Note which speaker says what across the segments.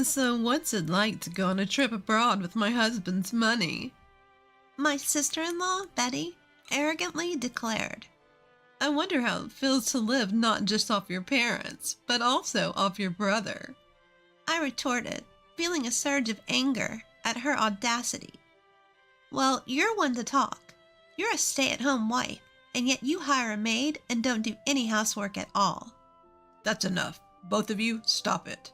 Speaker 1: So, what's it like to go on a trip abroad with my husband's money?
Speaker 2: My sister-in-law, Betty, arrogantly declared.
Speaker 1: I wonder how it feels to live not just off your parents, but also off your brother.
Speaker 2: I retorted, feeling a surge of anger at her audacity. Well, you're one to talk. You're a stay-at-home wife, and yet you hire a maid and don't do any housework at all.
Speaker 1: That's enough. Both of you, stop it.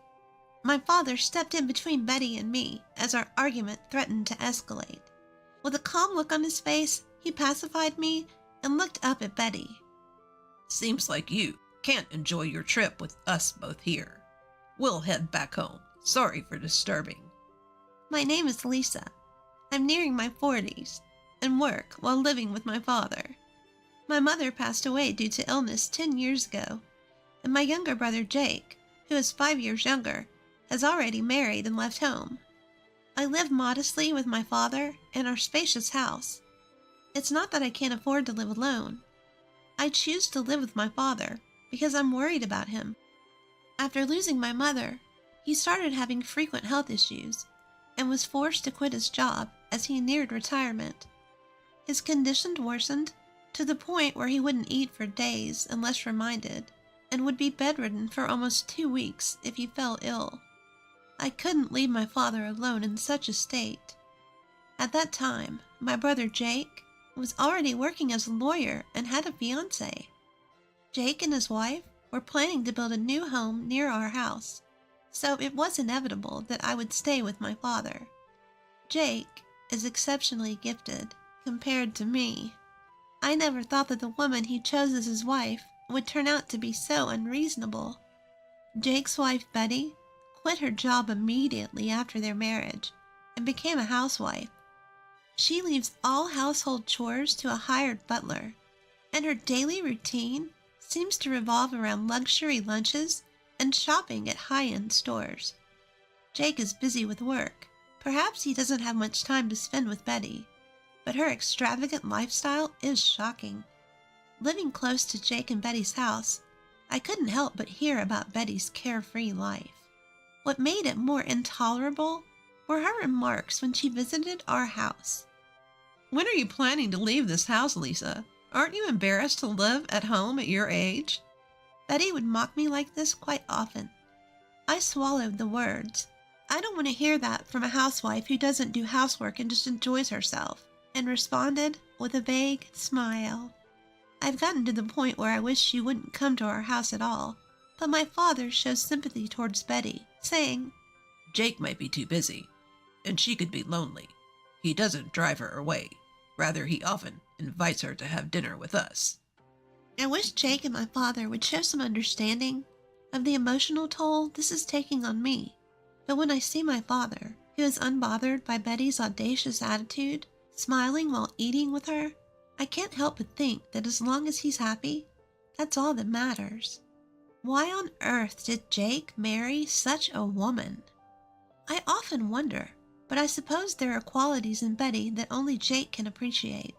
Speaker 2: My father stepped in between Betty and me as our argument threatened to escalate. With a calm look on his face, he pacified me and looked up at Betty.
Speaker 1: Seems like you can't enjoy your trip with us both here. We'll head back home. Sorry for disturbing.
Speaker 2: My name is Lisa. I'm nearing my 40s and work while living with my father. My mother passed away due to illness 10 years ago, and my younger brother Jake, who is 5 years younger, has already married and left home. I live modestly with my father in our spacious house. It's not that I can't afford to live alone. I choose to live with my father because I'm worried about him. After losing my mother, he started having frequent health issues and was forced to quit his job as he neared retirement. His condition worsened to the point where he wouldn't eat for days unless reminded, and would be bedridden for almost 2 weeks if he fell ill. I couldn't leave my father alone in such a state. At that time, my brother Jake was already working as a lawyer and had a fiancé. Jake and his wife were planning to build a new home near our house, so it was inevitable that I would stay with my father. Jake is exceptionally gifted compared to me. I never thought that the woman he chose as his wife would turn out to be so unreasonable. Jake's wife, Betty, quit her job immediately after their marriage and became a housewife. She leaves all household chores to a hired butler, and her daily routine seems to revolve around luxury lunches and shopping at high-end stores. Jake is busy with work. Perhaps he doesn't have much time to spend with Betty, but her extravagant lifestyle is shocking. Living close to Jake and Betty's house, I couldn't help but hear about Betty's carefree life. What made it more intolerable were her remarks when she visited our house.
Speaker 1: When are you planning to leave this house, Lisa? Aren't you embarrassed to live at home at your age?
Speaker 2: Betty would mock me like this quite often. I swallowed the words. I don't want to hear that from a housewife who doesn't do housework and just enjoys herself, and responded with a vague smile. I've gotten to the point where I wish she wouldn't come to our house at all, but my father shows sympathy towards Betty, saying,
Speaker 1: Jake might be too busy, and she could be lonely. He doesn't drive her away. Rather, he often invites her to have dinner with us.
Speaker 2: I wish Jake and my father would show some understanding of the emotional toll this is taking on me. But when I see my father, who is unbothered by Betty's audacious attitude, smiling while eating with her, I can't help but think that as long as he's happy, that's all that matters. Why on earth did Jake marry such a woman? I often wonder, but I suppose there are qualities in Betty that only Jake can appreciate.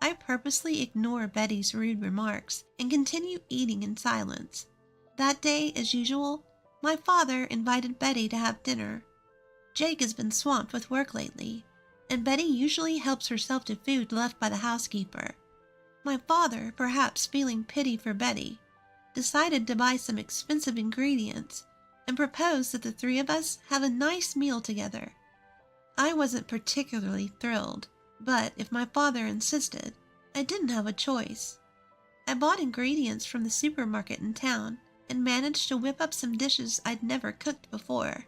Speaker 2: I purposely ignore Betty's rude remarks and continue eating in silence. That day, as usual, my father invited Betty to have dinner. Jake has been swamped with work lately, and Betty usually helps herself to food left by the housekeeper. My father, perhaps feeling pity for Betty, decided to buy some expensive ingredients and proposed that the three of us have a nice meal together. I wasn't particularly thrilled, but if my father insisted, I didn't have a choice. I bought ingredients from the supermarket in town and managed to whip up some dishes I'd never cooked before.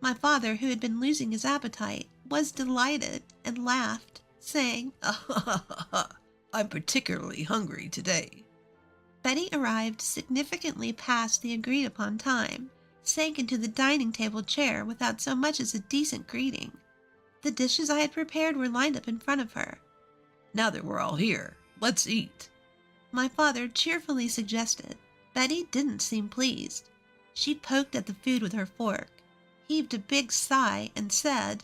Speaker 2: My father, who had been losing his appetite, was delighted and laughed, saying,
Speaker 1: I'm particularly hungry today.
Speaker 2: Betty arrived significantly past the agreed-upon time, sank into the dining table chair without so much as a decent greeting. The dishes I had prepared were lined up in front of her.
Speaker 1: Now that we're all here, let's eat,
Speaker 2: my father cheerfully suggested. Betty didn't seem pleased. She poked at the food with her fork, heaved a big sigh, and said,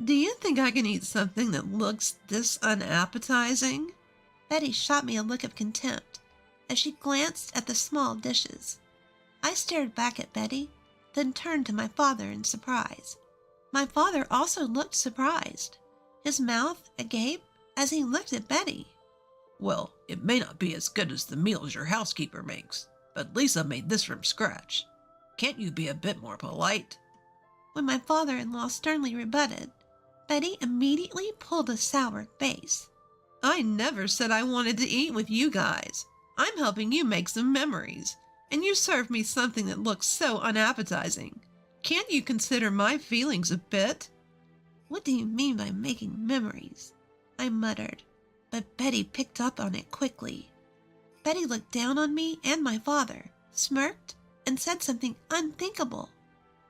Speaker 1: Do you think I can eat something that looks this unappetizing?
Speaker 2: Betty shot me a look of contempt as she glanced at the small dishes. I stared back at Betty, then turned to my father in surprise. My father also looked surprised, his mouth agape as he looked at Betty.
Speaker 1: Well, it may not be as good as the meals your housekeeper makes, but Lisa made this from scratch. Can't you be a bit more polite?
Speaker 2: When my father-in-law sternly rebutted, Betty immediately pulled a sour face.
Speaker 1: I never said I wanted to eat with you guys. I'm helping you make some memories, and you serve me something that looks so unappetizing. Can't you consider my feelings a bit?
Speaker 2: What do you mean by making memories? I muttered, but Betty picked up on it quickly. Betty looked down on me and my father, smirked, and said something unthinkable.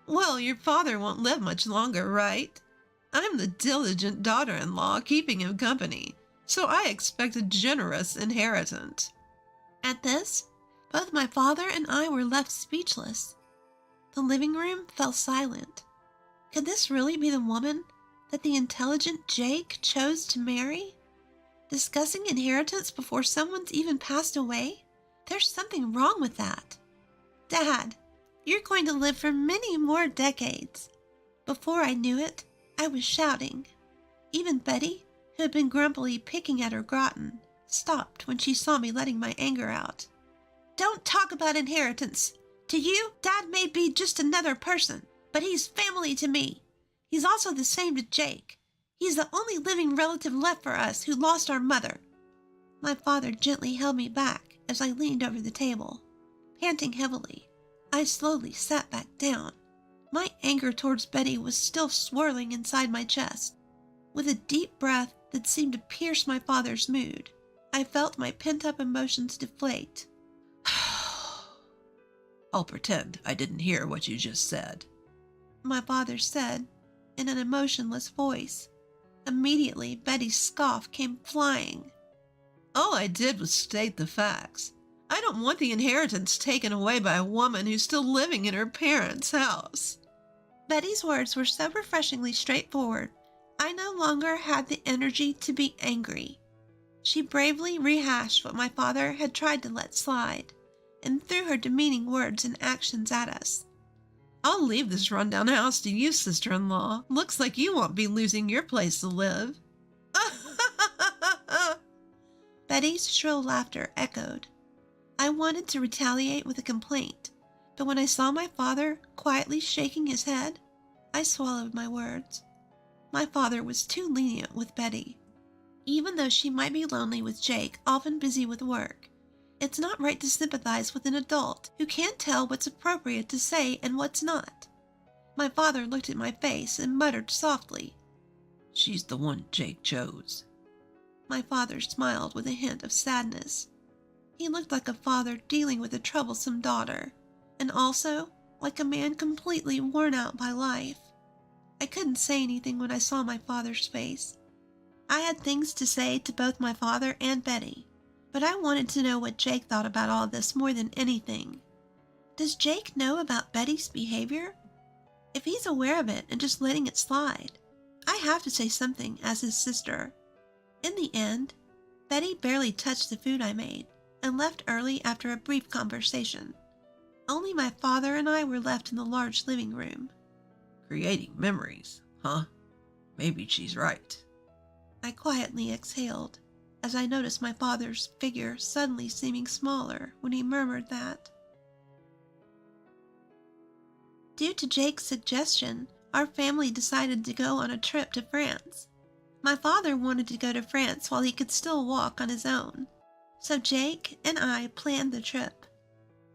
Speaker 1: Well, your father won't live much longer, right? I'm the diligent daughter-in-law keeping him company, so I expect a generous inheritance.
Speaker 2: At this, both my father and I were left speechless. The living room fell silent. Could this really be the woman that the intelligent Jake chose to marry? Discussing inheritance before someone's even passed away? There's something wrong with that. Dad, you're going to live for many more decades. Before I knew it, I was shouting. Even Betty, who had been grumpily picking at her gratin, stopped when she saw me letting my anger out. Don't talk about inheritance. To you, Dad may be just another person, but he's family to me. He's also the same to Jake. He's the only living relative left for us who lost our mother. My father gently held me back as I leaned over the table. Panting heavily, I slowly sat back down. My anger towards Betty was still swirling inside my chest. With a deep breath that seemed to pierce my father's mood, I felt my pent-up emotions deflate.
Speaker 1: I'll pretend I didn't hear what you just said,
Speaker 2: my father said in an emotionless voice. Immediately, Betty's scoff came flying.
Speaker 1: All I did was state the facts. I don't want the inheritance taken away by a woman who's still living in her parents' house.
Speaker 2: Betty's words were so refreshingly straightforward, I no longer had the energy to be angry. She bravely rehashed what my father had tried to let slide, and threw her demeaning words and actions at us.
Speaker 1: I'll leave this rundown house to you, sister-in-law. Looks like you won't be losing your place to live.
Speaker 2: Betty's shrill laughter echoed. I wanted to retaliate with a complaint, but when I saw my father quietly shaking his head, I swallowed my words. My father was too lenient with Betty. Even though she might be lonely with Jake, often busy with work, it's not right to sympathize with an adult who can't tell what's appropriate to say and what's not. My father looked at my face and muttered softly,
Speaker 1: She's the one Jake chose.
Speaker 2: My father smiled with a hint of sadness. He looked like a father dealing with a troublesome daughter, and also like a man completely worn out by life. I couldn't say anything when I saw my father's face. I had things to say to both my father and Betty, but I wanted to know what Jake thought about all this more than anything. Does Jake know about Betty's behavior? If he's aware of it and just letting it slide, I have to say something as his sister. In the end, Betty barely touched the food I made and left early after a brief conversation. Only my father and I were left in the large living room.
Speaker 1: Creating memories, huh? Maybe she's right.
Speaker 2: I quietly exhaled as I noticed my father's figure suddenly seeming smaller when he murmured that. Due to Jake's suggestion, our family decided to go on a trip to France. My father wanted to go to France while he could still walk on his own, so Jake and I planned the trip.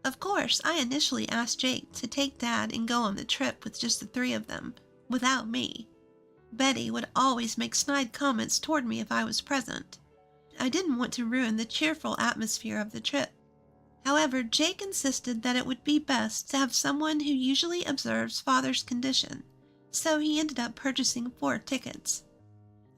Speaker 2: Of course, I initially asked Jake to take Dad and go on the trip with just the three of them, without me. Betty would always make snide comments toward me if I was present. I didn't want to ruin the cheerful atmosphere of the trip. However, Jake insisted that it would be best to have someone who usually observes Father's condition, so he ended up purchasing 4 tickets.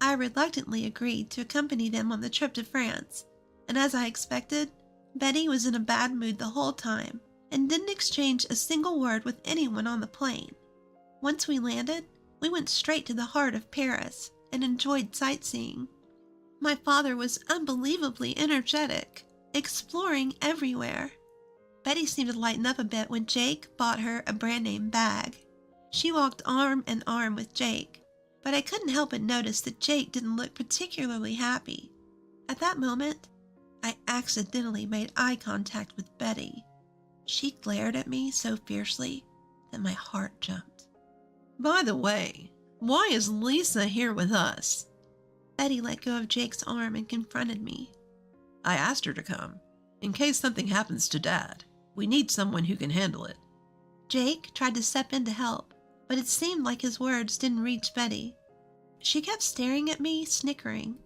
Speaker 2: I reluctantly agreed to accompany them on the trip to France, and as I expected, Betty was in a bad mood the whole time and didn't exchange a single word with anyone on the plane. Once we landed, we went straight to the heart of Paris and enjoyed sightseeing. My father was unbelievably energetic, exploring everywhere. Betty seemed to lighten up a bit when Jake bought her a brand name bag. She walked arm in arm with Jake, but I couldn't help but notice that Jake didn't look particularly happy. At that moment, I accidentally made eye contact with Betty. She glared at me so fiercely that my heart jumped.
Speaker 1: By the way, why is Lisa here with us?
Speaker 2: Betty let go of Jake's arm and confronted me.
Speaker 1: I asked her to come. In case something happens to Dad, we need someone who can handle it.
Speaker 2: Jake tried to step in to help, but it seemed like his words didn't reach Betty. She kept staring at me, snickering.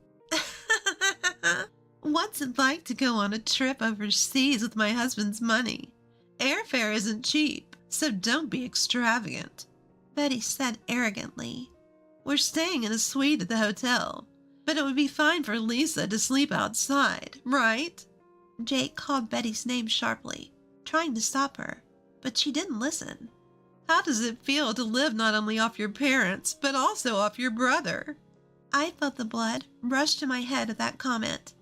Speaker 1: What's it like to go on a trip overseas with my husband's money? Airfare isn't cheap, so don't be extravagant,
Speaker 2: Betty said arrogantly.
Speaker 1: We're staying in a suite at the hotel, but it would be fine for Lisa to sleep outside, right?
Speaker 2: Jake called Betty's name sharply, trying to stop her, but she didn't listen.
Speaker 1: How does it feel to live not only off your parents, but also off your brother?
Speaker 2: I felt the blood rush to my head at that comment.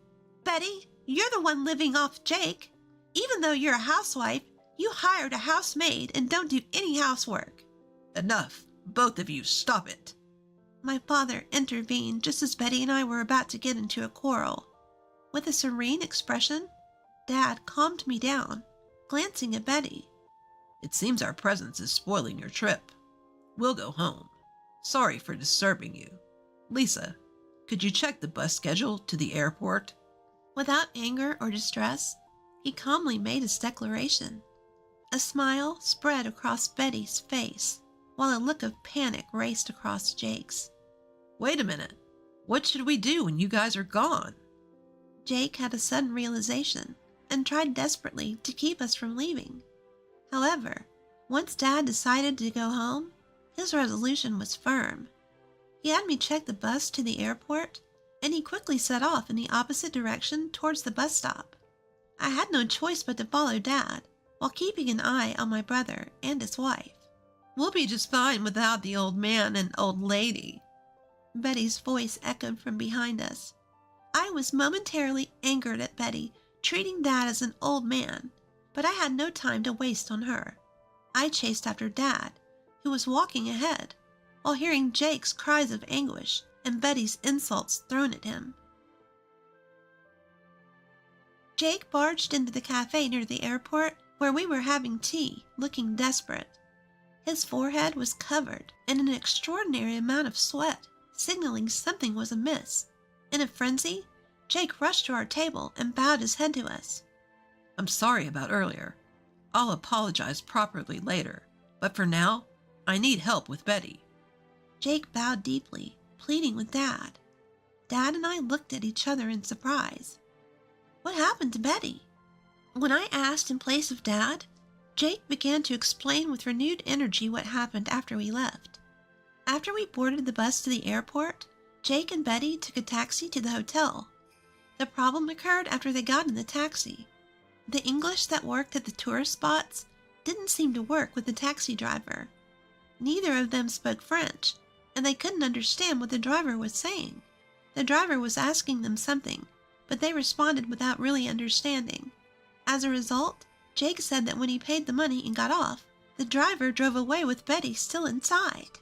Speaker 2: Betty, you're the one living off Jake. Even though you're a housewife, you hired a housemaid and don't do any housework.
Speaker 1: Enough. Both of you, stop it.
Speaker 2: My father intervened just as Betty and I were about to get into a quarrel. With a serene expression, Dad calmed me down, glancing at Betty.
Speaker 1: It seems our presence is spoiling your trip. We'll go home. Sorry for disturbing you. Lisa, could you check the bus schedule to the airport?
Speaker 2: Without anger or distress, he calmly made his declaration. A smile spread across Betty's face, while a look of panic raced across Jake's.
Speaker 1: Wait a minute. What should we do when you guys are gone?
Speaker 2: Jake had a sudden realization and tried desperately to keep us from leaving. However, once Dad decided to go home, his resolution was firm. He had me check the bus to the airport, and he quickly set off in the opposite direction towards the bus stop. I had no choice but to follow Dad, while keeping an eye on my brother and his wife.
Speaker 1: We'll be just fine without the old man and old lady.
Speaker 2: Betty's voice echoed from behind us. I was momentarily angered at Betty treating Dad as an old man, but I had no time to waste on her. I chased after Dad, who was walking ahead, while hearing Jake's cries of anguish and Betty's insults thrown at him. Jake barged into the cafe near the airport where we were having tea, looking desperate. His forehead was covered in an extraordinary amount of sweat, signaling something was amiss. In a frenzy, Jake rushed to our table and bowed his head to us.
Speaker 1: I'm sorry about earlier. I'll apologize properly later, but for now, I need help with Betty.
Speaker 2: Jake bowed deeply, pleading with Dad. Dad and I looked at each other in surprise. What happened to Betty? When I asked in place of Dad, Jake began to explain with renewed energy what happened after we left. After we boarded the bus to the airport, Jake and Betty took a taxi to the hotel. The problem occurred after they got in the taxi. The English that worked at the tourist spots didn't seem to work with the taxi driver. Neither of them spoke French, and they couldn't understand what the driver was saying. The driver was asking them something, but they responded without really understanding. As a result, Jake said that when he paid the money and got off, the driver drove away with Betty still inside.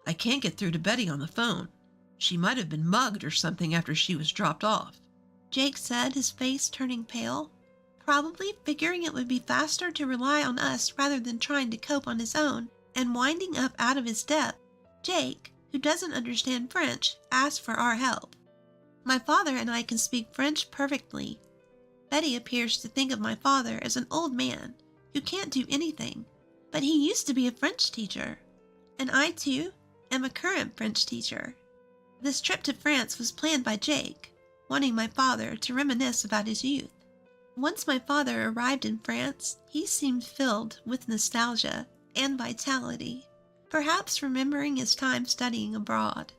Speaker 1: I can't get through to Betty on the phone. She might have been mugged or something after she was dropped off,
Speaker 2: Jake said, his face turning pale, probably figuring it would be faster to rely on us rather than trying to cope on his own, and winding up out of his depth. Jake, who doesn't understand French, asked for our help. My father and I can speak French perfectly. Betty appears to think of my father as an old man who can't do anything, but he used to be a French teacher, and I too am a current French teacher. This trip to France was planned by Jake, wanting my father to reminisce about his youth. Once my father arrived in France, he seemed filled with nostalgia and vitality, perhaps remembering his time studying abroad.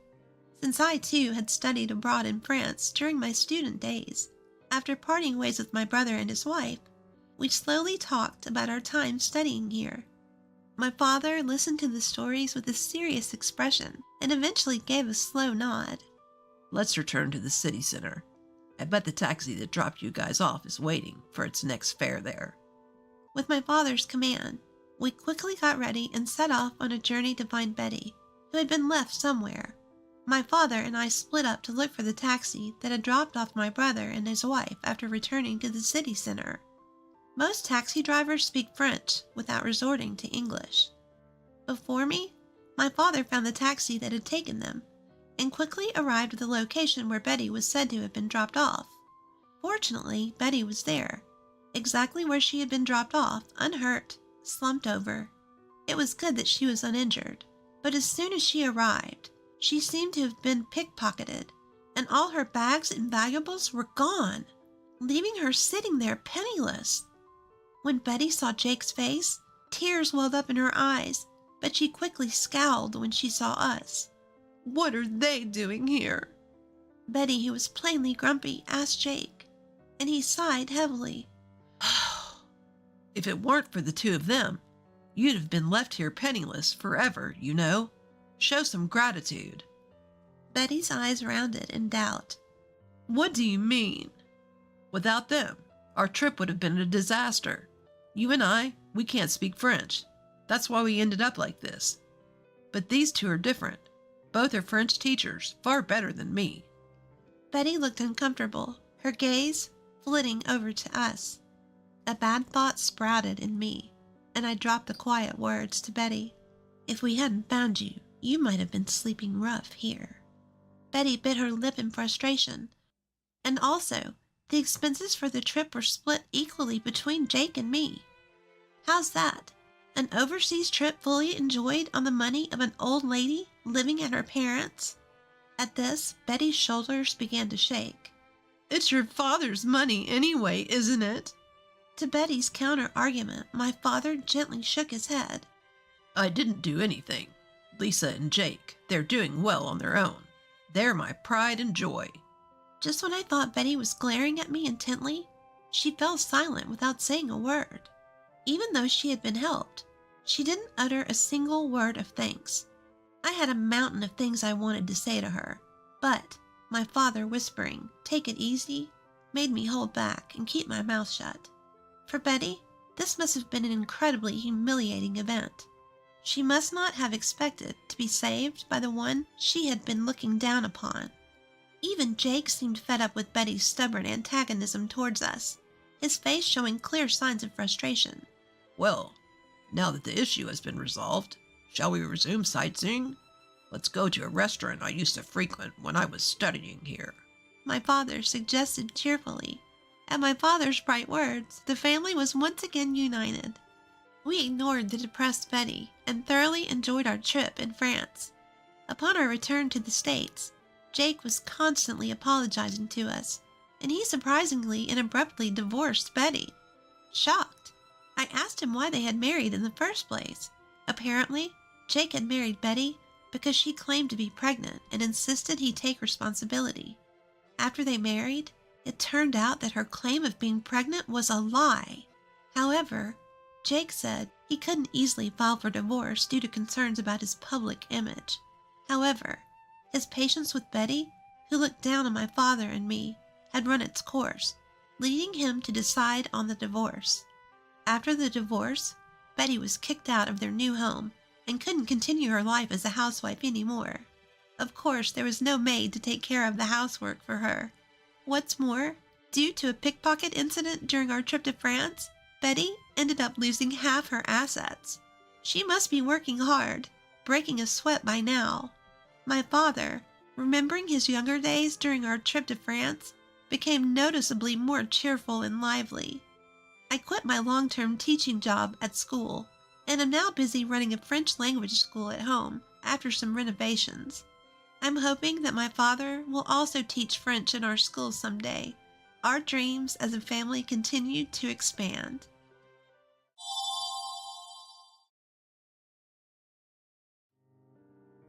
Speaker 2: Since I too had studied abroad in France during my student days, after parting ways with my brother and his wife, we slowly talked about our time studying here. My father listened to the stories with a serious expression and eventually gave a slow nod.
Speaker 1: Let's return to the city center. I bet the taxi that dropped you guys off is waiting for its next fare there.
Speaker 2: With my father's command, we quickly got ready and set off on a journey to find Betty, who had been left somewhere. My father and I split up to look for the taxi that had dropped off my brother and his wife after returning to the city center. Most taxi drivers speak French without resorting to English. Before me, my father found the taxi that had taken them and quickly arrived at the location where Betty was said to have been dropped off. Fortunately, Betty was there, exactly where she had been dropped off, unhurt, slumped over. It was good that she was uninjured, but as soon as she arrived, she seemed to have been pickpocketed, and all her bags and valuables were gone, leaving her sitting there penniless. When Betty saw Jake's face, tears welled up in her eyes, but she quickly scowled when she saw us.
Speaker 1: What are they doing here?
Speaker 2: Betty, who was plainly grumpy, asked Jake, and he sighed heavily.
Speaker 1: If it weren't for the two of them, you'd have been left here penniless forever, you know. Show some gratitude.
Speaker 2: Betty's eyes rounded in doubt.
Speaker 1: What do you mean? Without them, our trip would have been a disaster. You and I, we can't speak French. That's why we ended up like this. But these two are different. Both are French teachers, far better than me.
Speaker 2: Betty looked uncomfortable, her gaze flitting over to us. A bad thought sprouted in me, and I dropped the quiet words to Betty. If we hadn't found you, you might have been sleeping rough here. Betty bit her lip in frustration. And also, the expenses for the trip were split equally between Jake and me. How's that? An overseas trip fully enjoyed on the money of an old lady living at her parents'? At this, Betty's shoulders began to shake.
Speaker 1: It's your father's money anyway, isn't it?
Speaker 2: To Betty's counter-argument, my father gently shook his head.
Speaker 1: I didn't do anything. Lisa and Jake, they're doing well on their own. They're my pride and joy.
Speaker 2: Just when I thought Betty was glaring at me intently, she fell silent without saying a word. Even though she had been helped, she didn't utter a single word of thanks. I had a mountain of things I wanted to say to her, but my father whispering, "Take it easy," made me hold back and keep my mouth shut. For Betty, this must have been an incredibly humiliating event. She must not have expected to be saved by the one she had been looking down upon. Even Jake seemed fed up with Betty's stubborn antagonism towards us, his face showing clear signs of frustration.
Speaker 1: Well, now that the issue has been resolved, shall we resume sightseeing? Let's go to a restaurant I used to frequent when I was studying here.
Speaker 2: My father suggested cheerfully. At my father's bright words, the family was once again united. We ignored the depressed Betty and thoroughly enjoyed our trip in France. Upon our return to the States, Jake was constantly apologizing to us, and he surprisingly and abruptly divorced Betty. Shocked, I asked him why they had married in the first place. Apparently, Jake had married Betty because she claimed to be pregnant and insisted he take responsibility. After they married, it turned out that her claim of being pregnant was a lie. However, Jake said he couldn't easily file for divorce due to concerns about his public image. However, his patience with Betty, who looked down on my father and me, had run its course, leading him to decide on the divorce. After the divorce, Betty was kicked out of their new home and couldn't continue her life as a housewife anymore. Of course, there was no maid to take care of the housework for her. What's more, due to a pickpocket incident during our trip to France, Betty ended up losing half her assets. She must be working hard, breaking a sweat by now. My father, remembering his younger days during our trip to France, became noticeably more cheerful and lively. I quit my long-term teaching job at school and am now busy running a French language school at home after some renovations. I'm hoping that my father will also teach French in our school someday. Our dreams as a family continue to expand.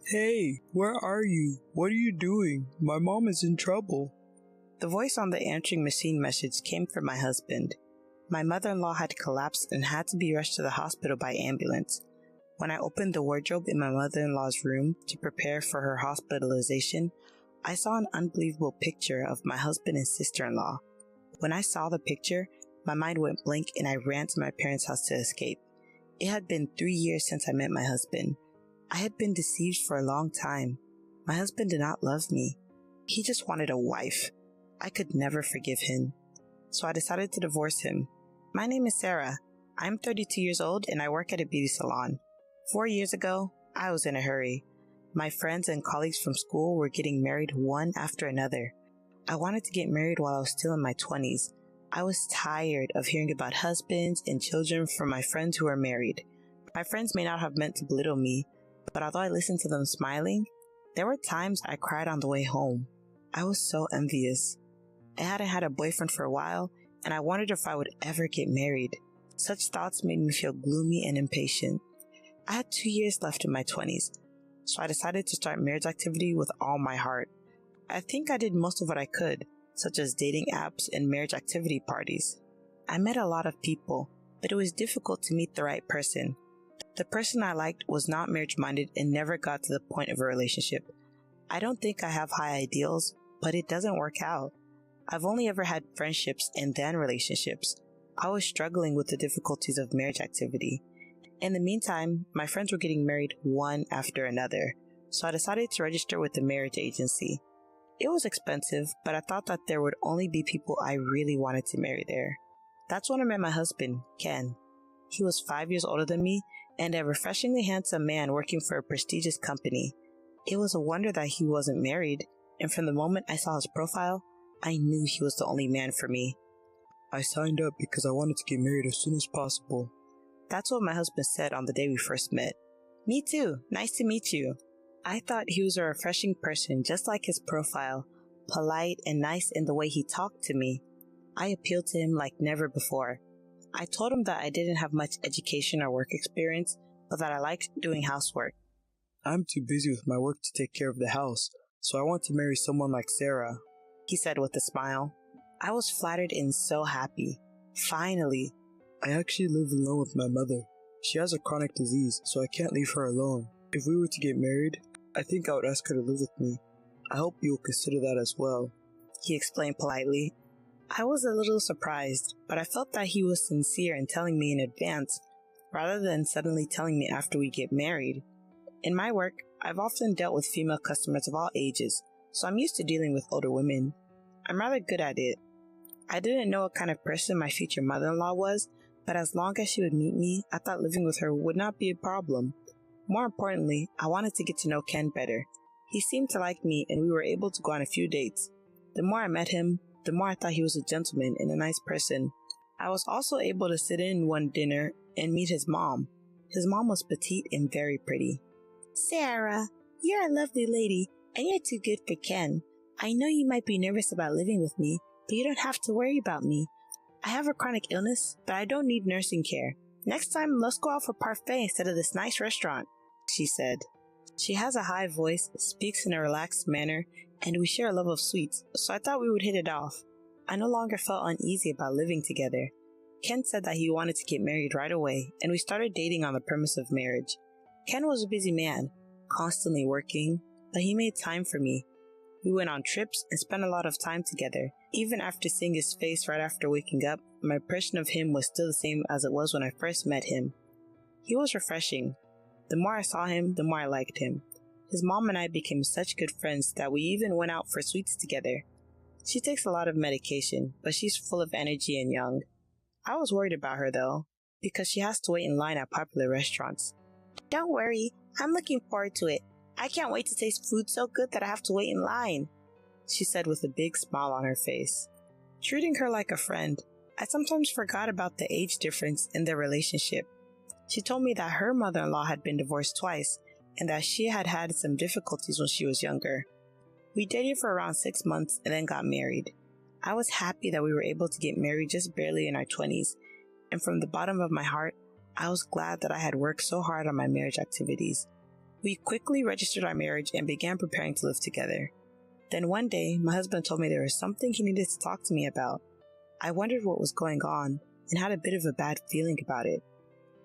Speaker 3: Hey, where are you? What are you doing? My mom is in trouble.
Speaker 4: The voice on the answering machine message came from my husband. My mother-in-law had collapsed and had to be rushed to the hospital by ambulance. When I opened the wardrobe in my mother-in-law's room to prepare for her hospitalization, I saw an unbelievable picture of my husband and sister-in-law. When I saw the picture, My mind went blank and I ran to my parents' house to escape. It had been 3 years since I met my husband. I had been deceived for a long time. My husband did not love me. He just wanted a wife. I could never forgive him. So I decided to divorce him. My name is Sarah. I'm 32 years old and I work at a beauty salon. 4 years ago, I was in a hurry. My friends and colleagues from school were getting married one after another. I wanted to get married while I was still in my 20s. I was tired of hearing about husbands and children from my friends who were married. My friends may not have meant to belittle me, but although I listened to them smiling, there were times I cried on the way home. I was so envious. I hadn't had a boyfriend for a while, and I wondered if I would ever get married. Such thoughts made me feel gloomy and impatient. I had 2 years left in my 20s, so I decided to start marriage activity with all my heart. I think I did most of what I could, such as dating apps and marriage activity parties. I met a lot of people, but it was difficult to meet the right person. The person I liked was not marriage-minded and never got to the point of a relationship. I don't think I have high ideals, but it doesn't work out. I've only ever had friendships and then relationships. I was struggling with the difficulties of marriage activity. In the meantime, my friends were getting married one after another, so I decided to register with the marriage agency. It was expensive, but I thought that there would only be people I really wanted to marry there. That's when I met my husband, Ken. He was 5 years older than me and a refreshingly handsome man working for a prestigious company. It was a wonder that he wasn't married, and from the moment I saw his profile, I knew he was the only man for me.
Speaker 3: I signed up because I wanted to get married as soon as possible.
Speaker 4: That's what my husband said on the day we first met. Me too. Nice to meet you. I thought he was a refreshing person, just like his profile, polite and nice in the way he talked to me. I appealed to him like never before. I told him that I didn't have much education or work experience, but that I liked doing housework.
Speaker 3: I'm too busy with my work to take care of the house, so I want to marry someone like Sarah,
Speaker 4: he said with a smile. I was flattered and so happy. Finally.
Speaker 3: I actually live alone with my mother. She has a chronic disease, so I can't leave her alone. If we were to get married, I think I would ask her to live with me. I hope you will consider that as well,
Speaker 4: he explained politely. I was a little surprised, but I felt that he was sincere in telling me in advance, rather than suddenly telling me after we get married. In my work, I've often dealt with female customers of all ages, so I'm used to dealing with older women. I'm rather good at it. I didn't know what kind of person my future mother-in-law was, but as long as she would meet me, I thought living with her would not be a problem. More importantly, I wanted to get to know Ken better. He seemed to like me and we were able to go on a few dates. The more I met him, the more I thought he was a gentleman and a nice person. I was also able to sit in one dinner and meet his mom. His mom was petite and very pretty. Sarah, you're a lovely lady and you're too good for Ken. I know you might be nervous about living with me, but you don't have to worry about me. I have a chronic illness, but I don't need nursing care. Next time, let's go out for parfait instead of this nice restaurant, she said. She has a high voice, speaks in a relaxed manner, and we share a love of sweets, so I thought we would hit it off. I no longer felt uneasy about living together. Ken said that he wanted to get married right away, and we started dating on the premise of marriage. Ken was a busy man, constantly working, but he made time for me. We went on trips and spent a lot of time together. Even after seeing his face right after waking up, my impression of him was still the same as it was when I first met him. He was refreshing. The more I saw him, the more I liked him. His mom and I became such good friends that we even went out for sweets together. She takes a lot of medication, but she's full of energy and young. I was worried about her though, because she has to wait in line at popular restaurants. Don't worry, I'm looking forward to it. I can't wait to taste food so good that I have to wait in line, she said with a big smile on her face. Treating her like a friend, I sometimes forgot about the age difference in their relationship. She told me that her mother-in-law had been divorced twice and that she had had some difficulties when she was younger. We dated for around 6 months and then got married. I was happy that we were able to get married just barely in our 20s, and from the bottom of my heart, I was glad that I had worked so hard on my marriage activities. We quickly registered our marriage and began preparing to live together. Then one day, my husband told me there was something he needed to talk to me about. I wondered what was going on and had a bit of a bad feeling about it.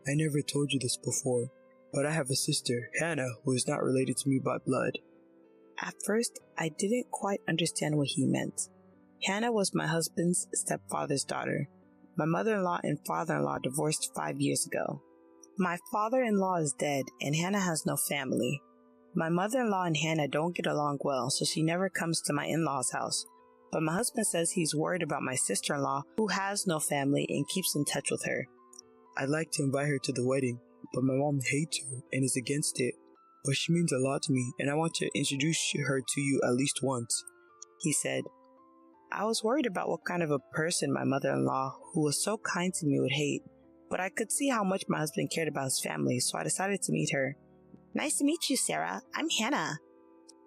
Speaker 3: I never told you this before, but I have a sister, Hannah, who is not related to me by blood.
Speaker 4: At first, I didn't quite understand what he meant. Hannah was my husband's stepfather's daughter. My mother-in-law and father-in-law divorced 5 years ago. My father-in-law is dead and Hannah has no family. My mother-in-law and Hannah don't get along well, so she never comes to my in-laws' house. But my husband says he's worried about my sister-in-law who has no family and keeps in touch with her.
Speaker 3: I'd like to invite her to the wedding, but my mom hates her and is against it. But she means a lot to me and I want to introduce her to you at least once,
Speaker 4: he said. I was worried about what kind of a person my mother-in-law, who was so kind to me, would hate, but I could see how much my husband cared about his family, so I decided to meet her. Nice to meet you, Sarah. I'm Hannah.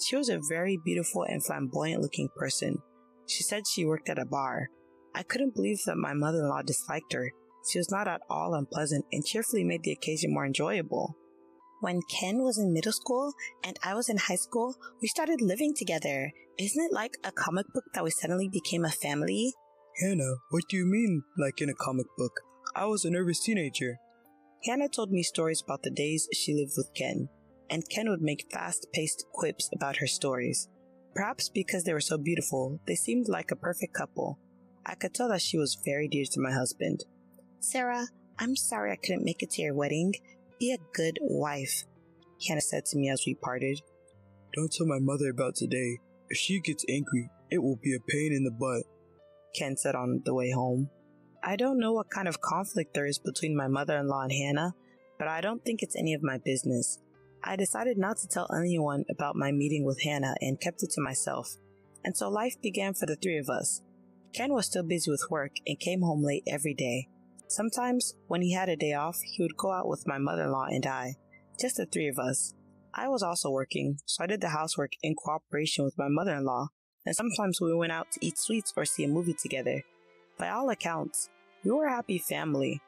Speaker 4: She was a very beautiful and flamboyant-looking person. She said she worked at a bar. I couldn't believe that my mother-in-law disliked her. She was not at all unpleasant and cheerfully made the occasion more enjoyable. When Ken was in middle school and I was in high school, we started living together. Isn't it like a comic book that we suddenly became a family?
Speaker 3: Hannah, what do you mean, like in a comic book? I was a nervous teenager.
Speaker 4: Hannah told me stories about the days she lived with Ken, and Ken would make fast-paced quips about her stories. Perhaps because they were so beautiful, they seemed like a perfect couple. I could tell that she was very dear to my husband. Sarah, I'm sorry I couldn't make it to your wedding. Be a good wife, Hannah said to me as we parted.
Speaker 3: Don't tell my mother about today. If she gets angry, it will be a pain in the butt,
Speaker 4: Ken said on the way home. I don't know what kind of conflict there is between my mother-in-law and Hannah, but I don't think it's any of my business. I decided not to tell anyone about my meeting with Hannah and kept it to myself. And so life began for the three of us. Ken was still busy with work and came home late every day. Sometimes, when he had a day off, he would go out with my mother-in-law and I, just the three of us. I was also working, so I did the housework in cooperation with my mother-in-law, and sometimes we went out to eat sweets or see a movie together. By all accounts, we were a happy family.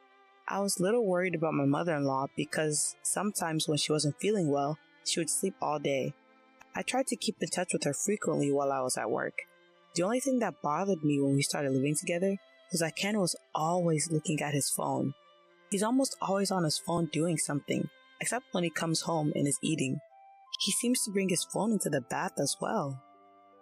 Speaker 4: I was a little worried about my mother-in-law because sometimes when she wasn't feeling well, she would sleep all day. I tried to keep in touch with her frequently while I was at work. The only thing that bothered me when we started living together was that Ken was always looking at his phone. He's almost always on his phone doing something, except when he comes home and is eating. He seems to bring his phone into the bath as well.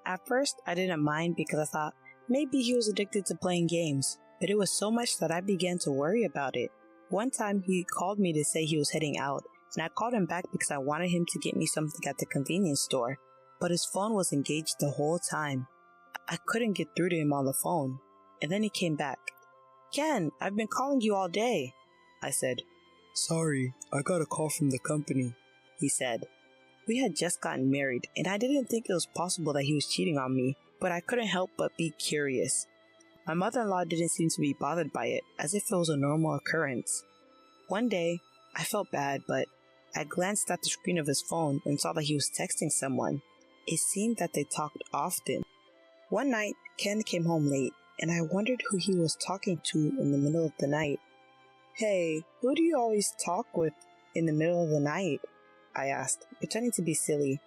Speaker 4: At first, I didn't mind because I thought maybe he was addicted to playing games, but it was so much that I began to worry about it. One time, he called me to say he was heading out, and I called him back because I wanted him to get me something at the convenience store, but his phone was engaged the whole time. I couldn't get through to him on the phone. And then he came back. Ken, I've been calling you all day, I said.
Speaker 3: Sorry, I got a call from the company,
Speaker 4: he said. We had just gotten married, and I didn't think it was possible that he was cheating on me, but I couldn't help but be curious. My mother-in-law didn't seem to be bothered by it, as if it was a normal occurrence. One day, I felt bad, but I glanced at the screen of his phone and saw that he was texting someone. It seemed that they talked often. One night, Ken came home late, and I wondered who he was talking to in the middle of the night. Hey, who do you always talk with in the middle of the night? I asked, pretending to be silly,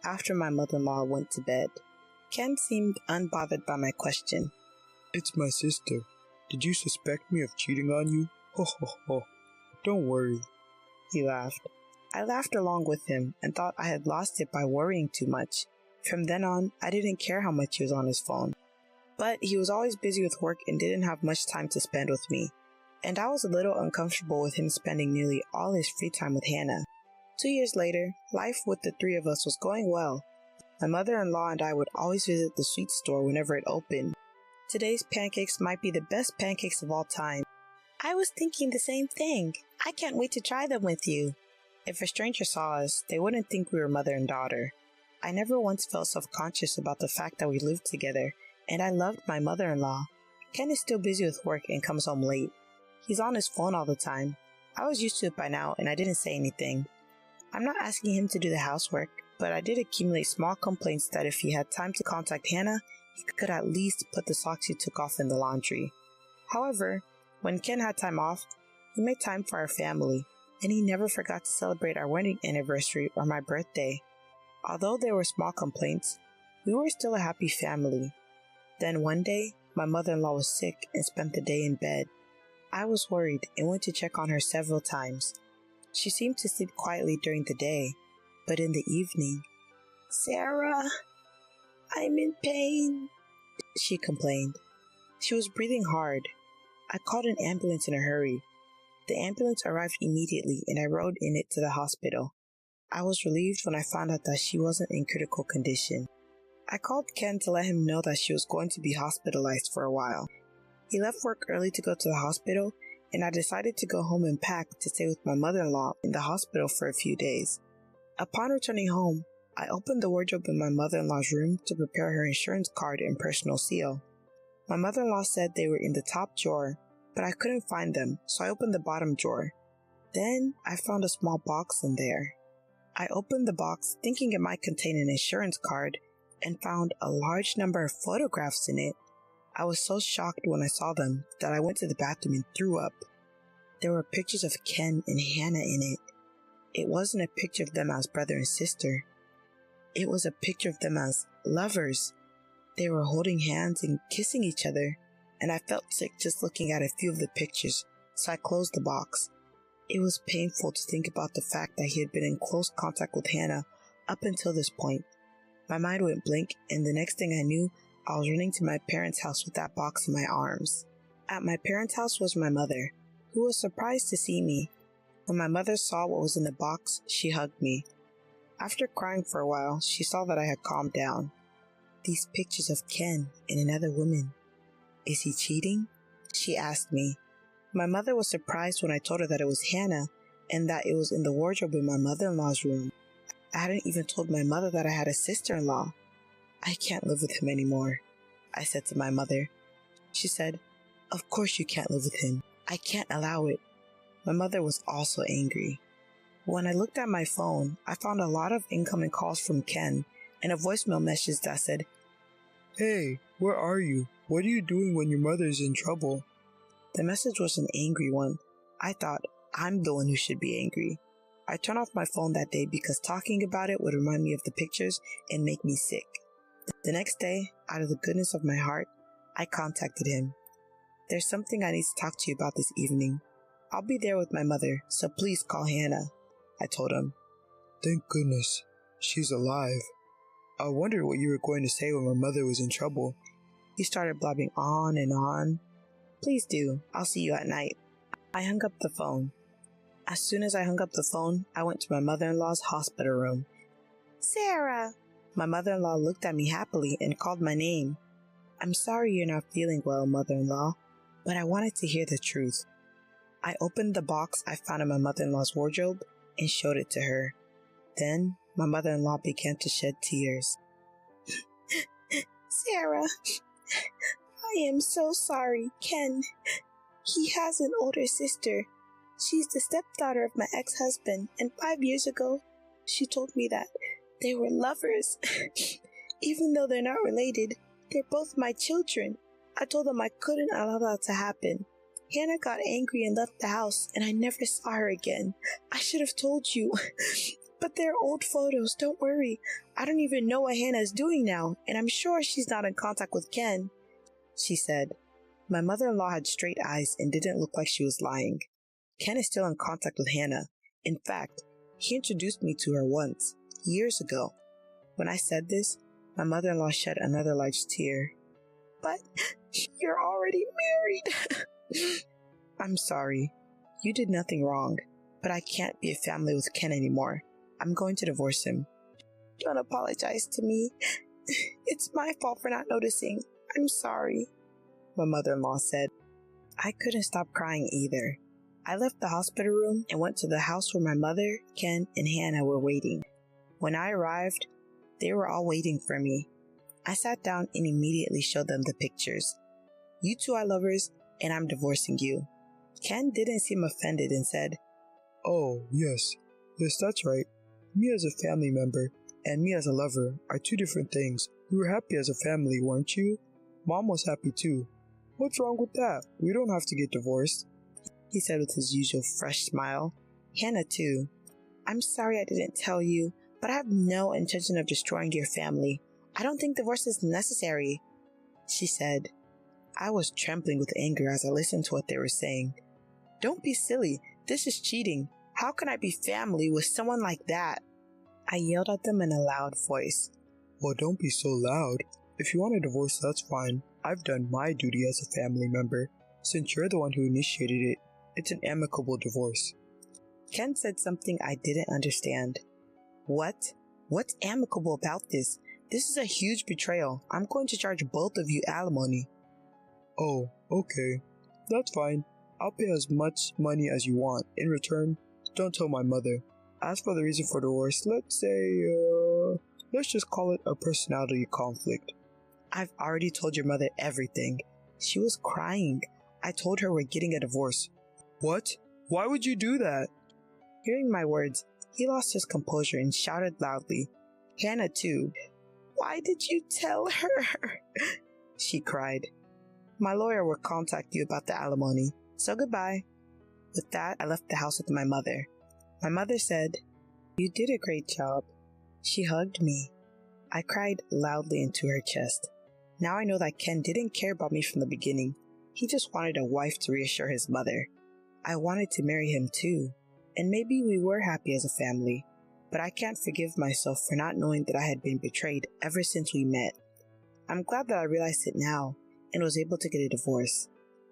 Speaker 4: after my mother-in-law went to bed. Ken seemed unbothered by my question.
Speaker 3: It's my sister. Did you suspect me of cheating on you? Ho ho ho. Don't worry.
Speaker 4: He laughed. I laughed along with him and thought I had lost it by worrying too much. From then on, I didn't care how much he was on his phone. But he was always busy with work and didn't have much time to spend with me. And I was a little uncomfortable with him spending nearly all his free time with Hannah. 2 years later, life with the three of us was going well. My mother-in-law and I would always visit the sweet store whenever it opened. Today's pancakes might be the best pancakes of all time. I was thinking the same thing. I can't wait to try them with you. If a stranger saw us, they wouldn't think we were mother and daughter. I never once felt self-conscious about the fact that we lived together, and I loved my mother-in-law. Ken is still busy with work and comes home late. He's on his phone all the time. I was used to it by now, and I didn't say anything. I'm not asking him to do the housework, but I did accumulate small complaints that if he had time to contact Hannah, he could at least put the socks he took off in the laundry. However, when Ken had time off, he made time for our family, and he never forgot to celebrate our wedding anniversary or my birthday. Although there were small complaints, we were still a happy family. Then one day, my mother-in-law was sick and spent the day in bed. I was worried and went to check on her several times. She seemed to sleep quietly during the day, but in the evening, "Sarah, I'm in pain," she complained. She was breathing hard. I called an ambulance in a hurry. The ambulance arrived immediately and I rode in it to the hospital. I was relieved when I found out that she wasn't in critical condition. I called Ken to let him know that she was going to be hospitalized for a while. He left work early to go to the hospital, and I decided to go home and pack to stay with my mother-in-law in the hospital for a few days. Upon returning home, I opened the wardrobe in my mother-in-law's room to prepare her insurance card and personal seal. My mother-in-law said they were in the top drawer, but I couldn't find them, so I opened the bottom drawer. Then I found a small box in there. I opened the box thinking it might contain an insurance card and found a large number of photographs in it. I was so shocked when I saw them that I went to the bathroom and threw up. There were pictures of Ken and Hannah in it. It wasn't a picture of them as brother and sister. It was a picture of them as lovers. They were holding hands and kissing each other, and I felt sick just looking at a few of the pictures, so I closed the box. It was painful to think about the fact that he had been in close contact with Hannah up until this point. My mind went blank, and the next thing I knew, I was running to my parents' house with that box in my arms. At my parents' house was my mother, who was surprised to see me. When my mother saw what was in the box, she hugged me. After crying for a while, she saw that I had calmed down. These pictures of Ken and another woman. Is he cheating? She asked me. My mother was surprised when I told her that it was Hannah and that it was in the wardrobe in my mother-in-law's room. I hadn't even told my mother that I had a sister-in-law. I can't live with him anymore, I said to my mother. She said, "Of course you can't live with him. I can't allow it." My mother was also angry. When I looked at my phone, I found a lot of incoming calls from Ken and a voicemail message that said,
Speaker 3: Hey, where are you? What are you doing when your mother is in trouble?
Speaker 4: The message was an angry one. I thought, I'm the one who should be angry. I turned off my phone that day because talking about it would remind me of the pictures and make me sick. The next day, out of the goodness of my heart, I contacted him. There's something I need to talk to you about this evening. I'll be there with my mother, so please call Hannah, I told him.
Speaker 3: Thank goodness, she's alive. I wondered what you were going to say when my mother was in trouble.
Speaker 4: He started blabbing on and on. Please do, I'll see you at night. I hung up the phone. As soon as I hung up the phone, I went to my mother-in-law's hospital room. Sarah! My mother-in-law looked at me happily and called my name. I'm sorry you're not feeling well, mother-in-law, but I wanted to hear the truth. I opened the box I found in my mother-in-law's wardrobe and showed it to her. Then, my mother-in-law began to shed tears. Sarah, I am so sorry, Ken. He has an older sister. She's the stepdaughter of my ex-husband, and 5 years ago, she told me that they were lovers. Even though they're not related, they're both my children. I told them I couldn't allow that to happen. Hannah got angry and left the house, and I never saw her again. I should have told you. But they're old photos, don't worry. I don't even know what Hannah is doing now, and I'm sure she's not in contact with Ken, she said. My mother-in-law had straight eyes and didn't look like she was lying. Ken is still in contact with Hannah. In fact, he introduced me to her once, years ago. When I said this, my mother-in-law shed another large tear. But you're already married. I'm sorry. You did nothing wrong, but I can't be a family with Ken anymore. I'm going to divorce him. Don't apologize to me. It's my fault for not noticing. I'm sorry, my mother-in-law said. I couldn't stop crying either. I left the hospital room and went to the house where my mother, Ken, and Hannah were waiting. When I arrived, they were all waiting for me. I sat down and immediately showed them the pictures. You two are lovers, and I'm divorcing you. Ken didn't seem offended and said,
Speaker 3: Oh, yes, that's right. Me as a family member and me as a lover are two different things. You were happy as a family, weren't you? Mom was happy too. What's wrong with that? We don't have to get divorced, he said with his usual fresh smile. Hannah too. I'm sorry I didn't tell you, but I have no intention of destroying your family. I don't think divorce is necessary, she said. I was trembling with anger as I listened to what they were saying. Don't be silly. This is cheating. How can I be family with someone like that? I yelled at them in a loud voice. Well, don't be so loud. If you want a divorce, that's fine. I've done my duty as a family member, Since you're the one who initiated it, it's an amicable divorce.
Speaker 4: Ken said something I didn't understand. What? What's amicable about this? This is a huge betrayal. I'm going to charge both of you alimony.
Speaker 3: Oh, okay. That's fine. I'll pay as much money as you want. In return, don't tell my mother. As for the reason for divorce, let's just call it a personality conflict.
Speaker 4: I've already told your mother everything. She was crying. I told her we're getting a divorce.
Speaker 3: What? Why would you do that?
Speaker 4: Hearing my words, he lost his composure and shouted loudly. Hannah too. Why did you tell her? She cried. My lawyer will contact you about the alimony, so goodbye. With that, I left the house with my mother. My mother said, "You did a great job." She hugged me. I cried loudly into her chest. Now I know that Ken didn't care about me from the beginning. He just wanted a wife to reassure his mother. I wanted to marry him too, and maybe we were happy as a family, but I can't forgive myself for not knowing that I had been betrayed ever since we met. I'm glad that I realized it now and was able to get a divorce.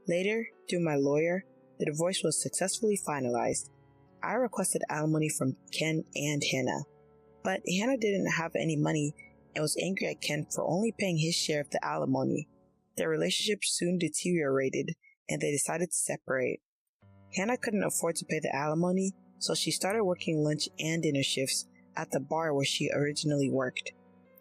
Speaker 4: Later, through my lawyer, the divorce was successfully finalized. I requested alimony from Ken and Hannah, but Hannah didn't have any money and was angry at Ken for only paying his share of the alimony. Their relationship soon deteriorated and they decided to separate. Hannah couldn't afford to pay the alimony, so she started working lunch and dinner shifts at the bar where she originally worked.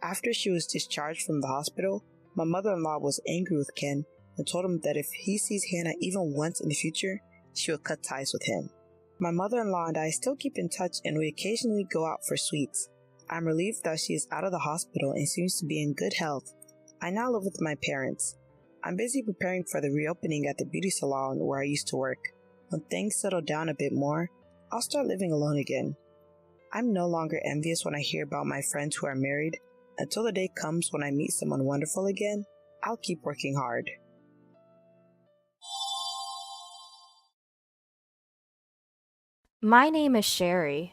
Speaker 4: After she was discharged from the hospital, my mother-in-law was angry with Ken and told him that if he sees Hannah even once in the future, she will cut ties with him. My mother-in-law and I still keep in touch and we occasionally go out for sweets. I'm relieved that she is out of the hospital and seems to be in good health. I now live with my parents. I'm busy preparing for the reopening at the beauty salon where I used to work. When things settle down a bit more, I'll start living alone again. I'm no longer envious when I hear about my friends who are married. Until the day comes when I meet someone wonderful again, I'll keep working hard.
Speaker 5: My name is Sherry.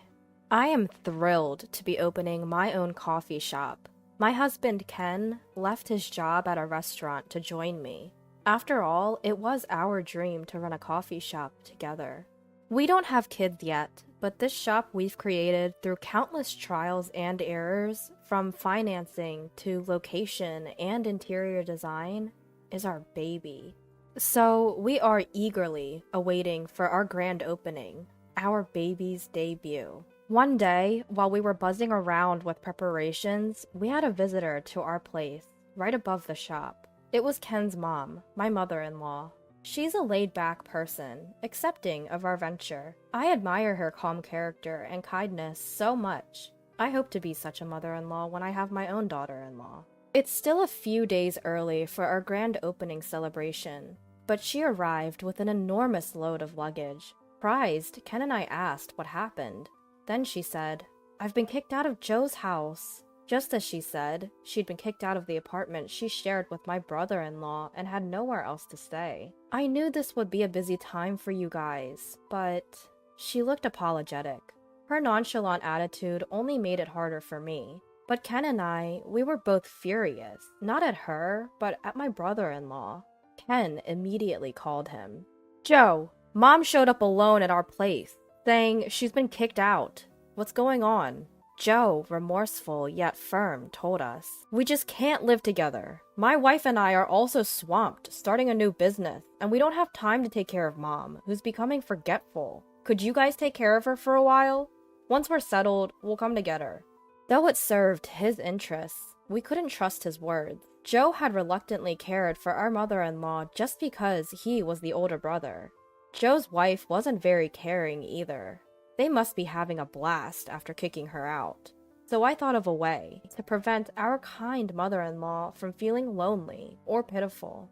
Speaker 5: I am thrilled to be opening my own coffee shop. My husband Ken left his job at a restaurant to join me. After all, it was our dream to run a coffee shop together. We don't have kids yet, but this shop we've created through countless trials and errors, from financing to location and interior design, is our baby. So we are eagerly awaiting for our grand opening, our baby's debut. One day, while we were buzzing around with preparations, we had a visitor to our place, right above the shop. It was Ken's mom, my mother-in-law. She's a laid-back person, accepting of our venture. I admire her calm character and kindness so much. I hope to be such a mother-in-law when I have my own daughter-in-law. It's still a few days early for our grand opening celebration, but she arrived with an enormous load of luggage. Surprised, Ken and I asked what happened. Then she said, "I've been kicked out of Joe's house." Just as she said, she'd been kicked out of the apartment she shared with my brother-in-law and had nowhere else to stay. I knew this would be a busy time for you guys, but she looked apologetic. Her nonchalant attitude only made it harder for me. But Ken and I, we were both furious, not at her, but at my brother-in-law. Ken immediately called him. "Joe, Mom showed up alone at our place, saying she's been kicked out. What's going on?" Joe, remorseful yet firm, told us, "We just can't live together. My wife and I are also swamped, starting a new business, and we don't have time to take care of Mom, who's becoming forgetful. Could you guys take care of her for a while? Once we're settled, we'll come to get her." Though it served his interests, we couldn't trust his words. Joe had reluctantly cared for our mother-in-law just because he was the older brother. Joe's wife wasn't very caring either. They must be having a blast after kicking her out. So I thought of a way to prevent our kind mother-in-law from feeling lonely or pitiful.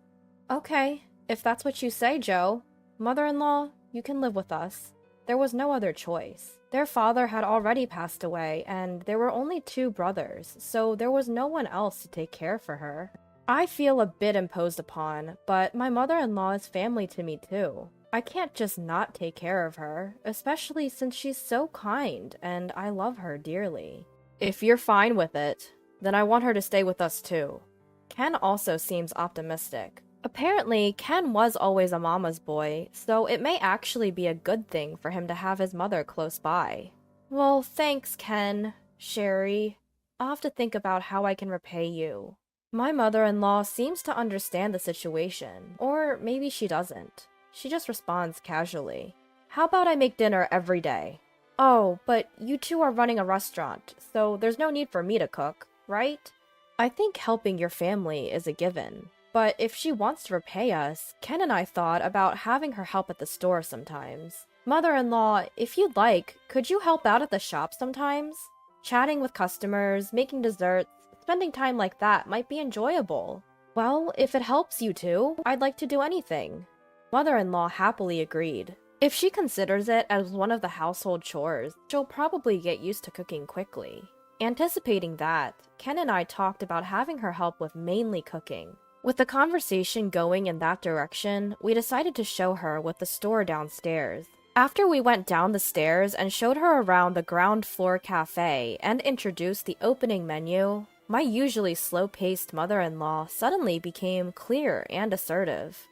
Speaker 5: "Okay, if that's what you say, Joe. Mother-in-law, you can live with us." There was no other choice. Their father had already passed away, and there were only 2 brothers, so there was no one else to take care for her. I feel a bit imposed upon, but my mother-in-law is family to me too. I can't just not take care of her, especially since she's so kind and I love her dearly. If you're fine with it, then I want her to stay with us too. Ken also seems optimistic. Apparently, Ken was always a mama's boy, so it may actually be a good thing for him to have his mother close by. Well, thanks, Ken. Sherry. I'll have to think about how I can repay you. My mother-in-law seems to understand the situation, or maybe she doesn't. She just responds casually. How about I make dinner every day? Oh, but you two are running a restaurant, so there's no need for me to cook, right? I think helping your family is a given. But if she wants to repay us, Ken and I thought about having her help at the store sometimes. Mother-in-law, if you'd like, could you help out at the shop sometimes? Chatting with customers, making desserts, spending time like that might be enjoyable. Well, if it helps you two, I'd like to do anything. Mother-in-law happily agreed. If she considers it as one of the household chores, she'll probably get used to cooking quickly. Anticipating that, Ken and I talked about having her help with mainly cooking. With the conversation going in that direction, we decided to show her with the store downstairs. After we went down the stairs and showed her around the ground floor cafe and introduced the opening menu, my usually slow-paced mother-in-law suddenly became clear and assertive.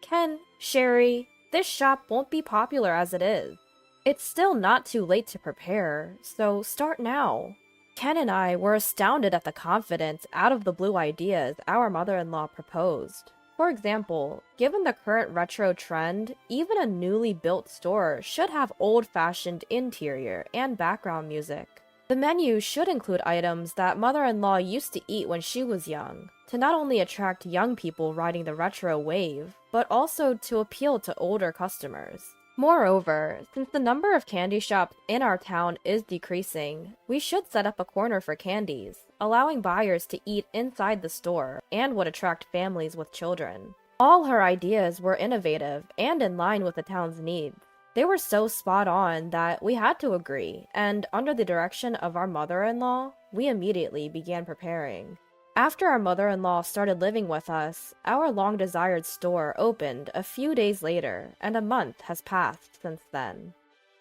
Speaker 5: Ken, Sherry, this shop won't be popular as it is. It's still not too late to prepare, so start now. Ken and I were astounded at the confidence out-of-the-blue ideas our mother-in-law proposed. For example, given the current retro trend, even a newly built store should have old-fashioned interior and background music. The menu should include items that mother-in-law used to eat when she was young, to not only attract young people riding the retro wave, but also to appeal to older customers. Moreover, since the number of candy shops in our town is decreasing, we should set up a corner for candies, allowing buyers to eat inside the store, and would attract families with children. All her ideas were innovative and in line with the town's needs. They were so spot on that we had to agree, and under the direction of our mother-in-law, we immediately began preparing. After our mother-in-law started living with us, our long-desired store opened a few days later, and a month has passed since then.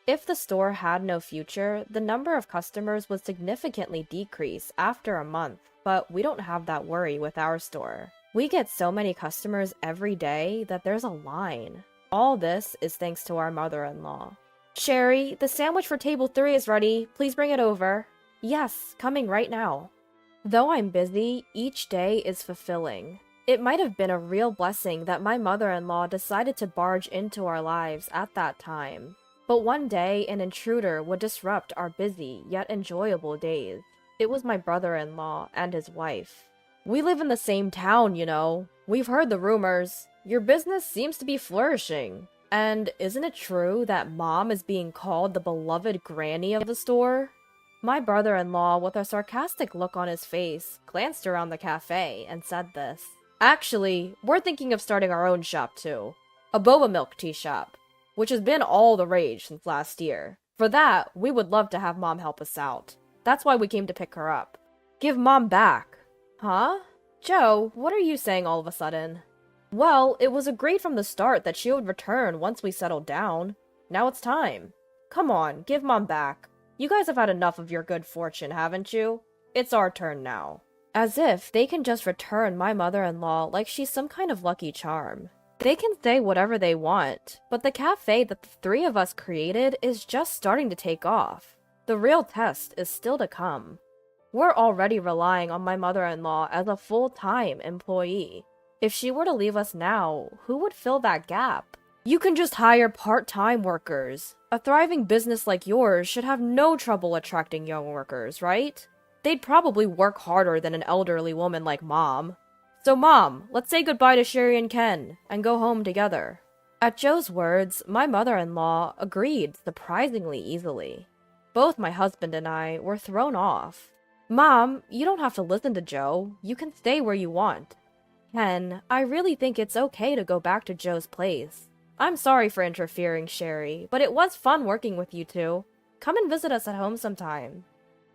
Speaker 5: If the store had no future, the number of customers would significantly decrease after a month, but we don't have that worry with our store. We get so many customers every day that there's a line. All this is thanks to our mother-in-law. Sherry, the sandwich for table 3 is ready. Please bring it over. Yes, coming right now. Though I'm busy, each day is fulfilling. It might have been a real blessing that my mother-in-law decided to barge into our lives at that time. But one day, an intruder would disrupt our busy yet enjoyable days. It was my brother-in-law and his wife. We live in the same town, you know. We've heard the rumors. Your business seems to be flourishing. And isn't it true that Mom is being called the beloved granny of the store? My brother-in-law, with a sarcastic look on his face, glanced around the cafe and said this. Actually, we're thinking of starting our own shop too. A boba milk tea shop, which has been all the rage since last year. For that, we would love to have Mom help us out. That's why we came to pick her up. Give Mom back. Huh? Joe, what are you saying all of a sudden? Well, it was agreed from the start that she would return once we settled down. Now it's time. Come on, give Mom back. You guys have had enough of your good fortune, haven't you? It's our turn now. As if they can just return my mother-in-law like she's some kind of lucky charm. They can say whatever they want, but the cafe that the 3 of us created is just starting to take off. The real test is still to come. We're already relying on my mother-in-law as a full-time employee. If she were to leave us now, who would fill that gap? You can just hire part-time workers. A thriving business like yours should have no trouble attracting young workers, right? They'd probably work harder than an elderly woman like Mom. So Mom, let's say goodbye to Sherry and Ken, and go home together. At Joe's words, my mother-in-law agreed surprisingly easily. Both my husband and I were thrown off. Mom, you don't have to listen to Joe. You can stay where you want. Ken, I really think it's okay to go back to Joe's place. I'm sorry for interfering, Sherry, but it was fun working with you two. Come and visit us at home sometime.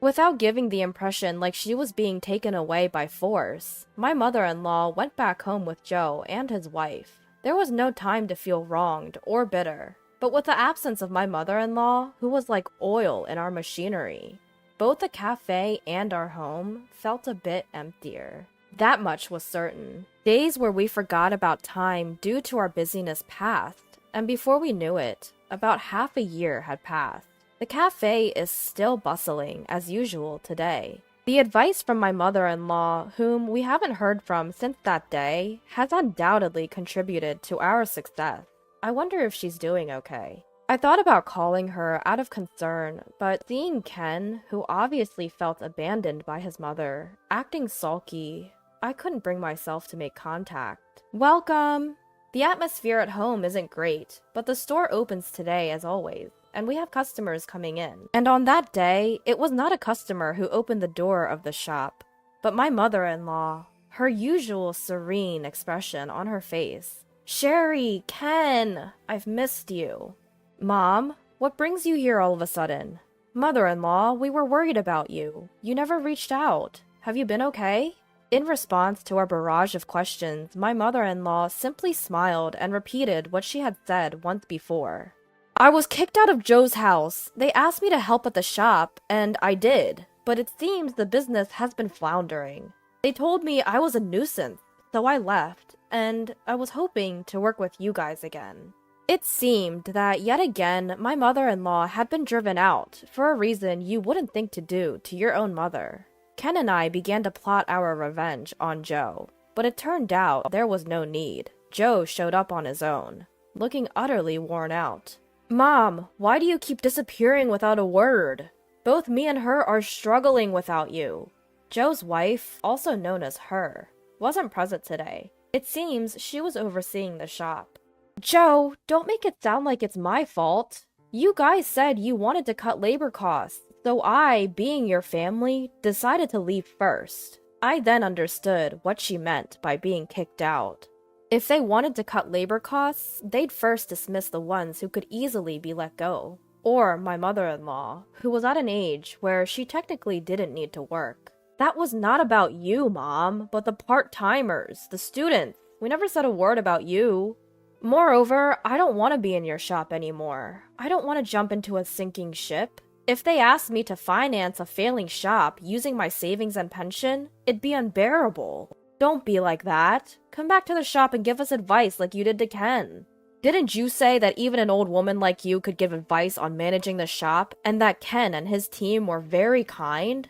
Speaker 5: Without giving the impression like she was being taken away by force, my mother-in-law went back home with Joe and his wife. There was no time to feel wronged or bitter, but with the absence of my mother-in-law, who was like oil in our machinery, both the cafe and our home felt a bit emptier. That much was certain. Days where we forgot about time due to our busyness passed, and before we knew it, about half a year had passed. The cafe is still bustling as usual today. The advice from my mother-in-law, whom we haven't heard from since that day, has undoubtedly contributed to our success. I wonder if she's doing okay. I thought about calling her out of concern, but seeing Ken, who obviously felt abandoned by his mother, acting sulky, I couldn't bring myself to make contact. Welcome! The atmosphere at home isn't great, but the store opens today as always, and we have customers coming in. And on that day, it was not a customer who opened the door of the shop, but my mother-in-law, her usual serene expression on her face. Sherry, Ken, I've missed you. Mom, what brings you here all of a sudden? Mother-in-law, we were worried about you. You never reached out. Have you been okay? In response to our barrage of questions, my mother-in-law simply smiled and repeated what she had said once before. I was kicked out of Joe's house. They asked me to help at the shop, and I did. But it seems the business has been floundering. They told me I was a nuisance, so I left, and I was hoping to work with you guys again. It seemed that yet again my mother-in-law had been driven out for a reason you wouldn't think to do to your own mother. Ken and I began to plot our revenge on Joe, but it turned out there was no need. Joe showed up on his own, looking utterly worn out. Mom, why do you keep disappearing without a word? Both me and her are struggling without you. Joe's wife, also known as Her, wasn't present today. It seems she was overseeing the shop. Joe, don't make it sound like it's my fault. You guys said you wanted to cut labor costs, so I, being your family, decided to leave first. I then understood what she meant by being kicked out. If they wanted to cut labor costs, they'd first dismiss the ones who could easily be let go. Or my mother-in-law, who was at an age where she technically didn't need to work. That was not about you, Mom, but the part-timers, the students. We never said a word about you. Moreover, I don't want to be in your shop anymore. I don't want to jump into a sinking ship. If they asked me to finance a failing shop using my savings and pension, it'd be unbearable. Don't be like that. Come back to the shop and give us advice like you did to Ken. Didn't you say that even an old woman like you could give advice on managing the shop, and that Ken and his team were very kind?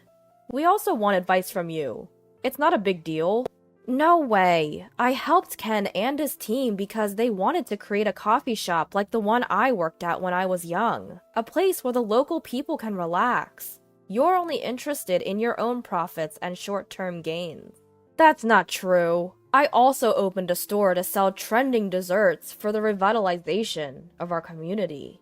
Speaker 5: We also want advice from you. It's not a big deal. No way. I helped Ken and his team because they wanted to create a coffee shop like the one I worked at when I was young. A place where the local people can relax. You're only interested in your own profits and short-term gains. That's not true. I also opened a store to sell trending desserts for the revitalization of our community.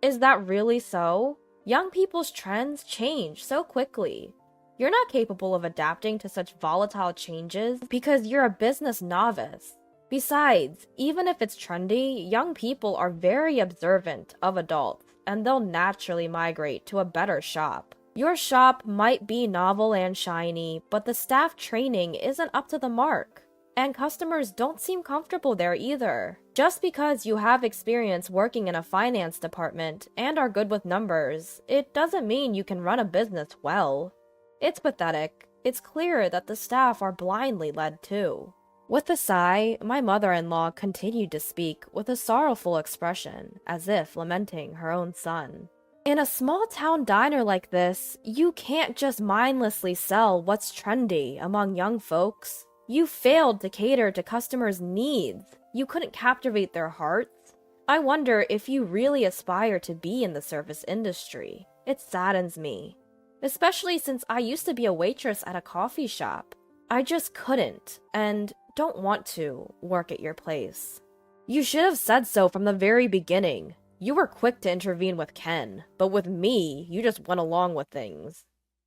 Speaker 5: Is that really so? Young people's trends change so quickly. You're not capable of adapting to such volatile changes because you're a business novice. Besides, even if it's trendy, young people are very observant of adults, and they'll naturally migrate to a better shop. Your shop might be novel and shiny, but the staff training isn't up to the mark. And customers don't seem comfortable there either. Just because you have experience working in a finance department and are good with numbers, it doesn't mean you can run a business well. It's pathetic. It's clear that the staff are blindly led too. With a sigh, my mother-in-law continued to speak with a sorrowful expression, as if lamenting her own son. In a small-town diner like this, you can't just mindlessly sell what's trendy among young folks. You failed to cater to customers' needs. You couldn't captivate their hearts. I wonder if you really aspire to be in the service industry. It saddens me. Especially since I used to be a waitress at a coffee shop. I just couldn't, and don't want to, work at your place. You should have said so from the very beginning. You were quick to intervene with Ken, but with me, you just went along with things.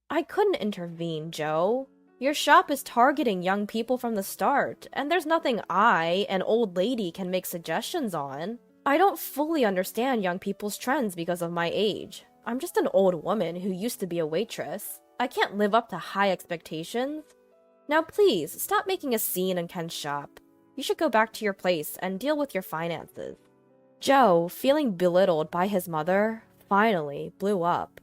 Speaker 5: I couldn't intervene, Joe. Your shop is targeting young people from the start, and there's nothing I, an old lady, can make suggestions on. I don't fully understand young people's trends because of my age. I'm just an old woman who used to be a waitress. I can't live up to high expectations. Now please, stop making a scene in Ken's shop. You should go back to your place and deal with your finances. Joe, feeling belittled by his mother, finally blew up.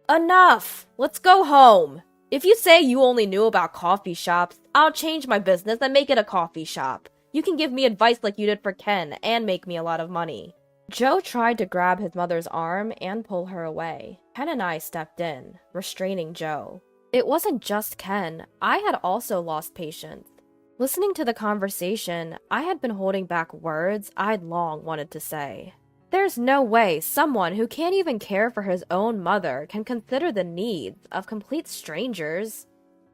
Speaker 5: Enough! Let's go home! If you say you only knew about coffee shops, I'll change my business and make it a coffee shop. You can give me advice like you did for Ken and make me a lot of money. Joe tried to grab his mother's arm and pull her away. Ken and I stepped in, restraining Joe. It wasn't just Ken. I had also lost patience. Listening to the conversation, I had been holding back words I'd long wanted to say. There's no way someone who can't even care for his own mother can consider the needs of complete strangers.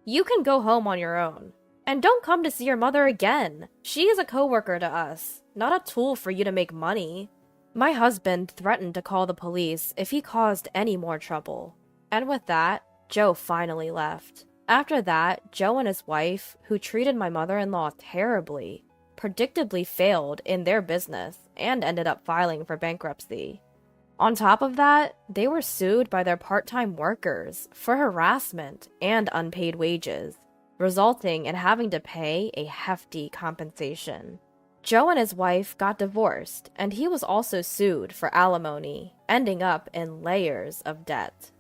Speaker 5: You can go home on your own. And don't come to see your mother again. She is a coworker to us, not a tool for you to make money. My husband threatened to call the police if he caused any more trouble. And with that, Joe finally left. After that, Joe and his wife, who treated my mother-in-law terribly, predictably failed in their business and ended up filing for bankruptcy. On top of that, they were sued by their part-time workers for harassment and unpaid wages, resulting in having to pay a hefty compensation. Joe and his wife got divorced, and he was also sued for alimony, ending up in layers of debt.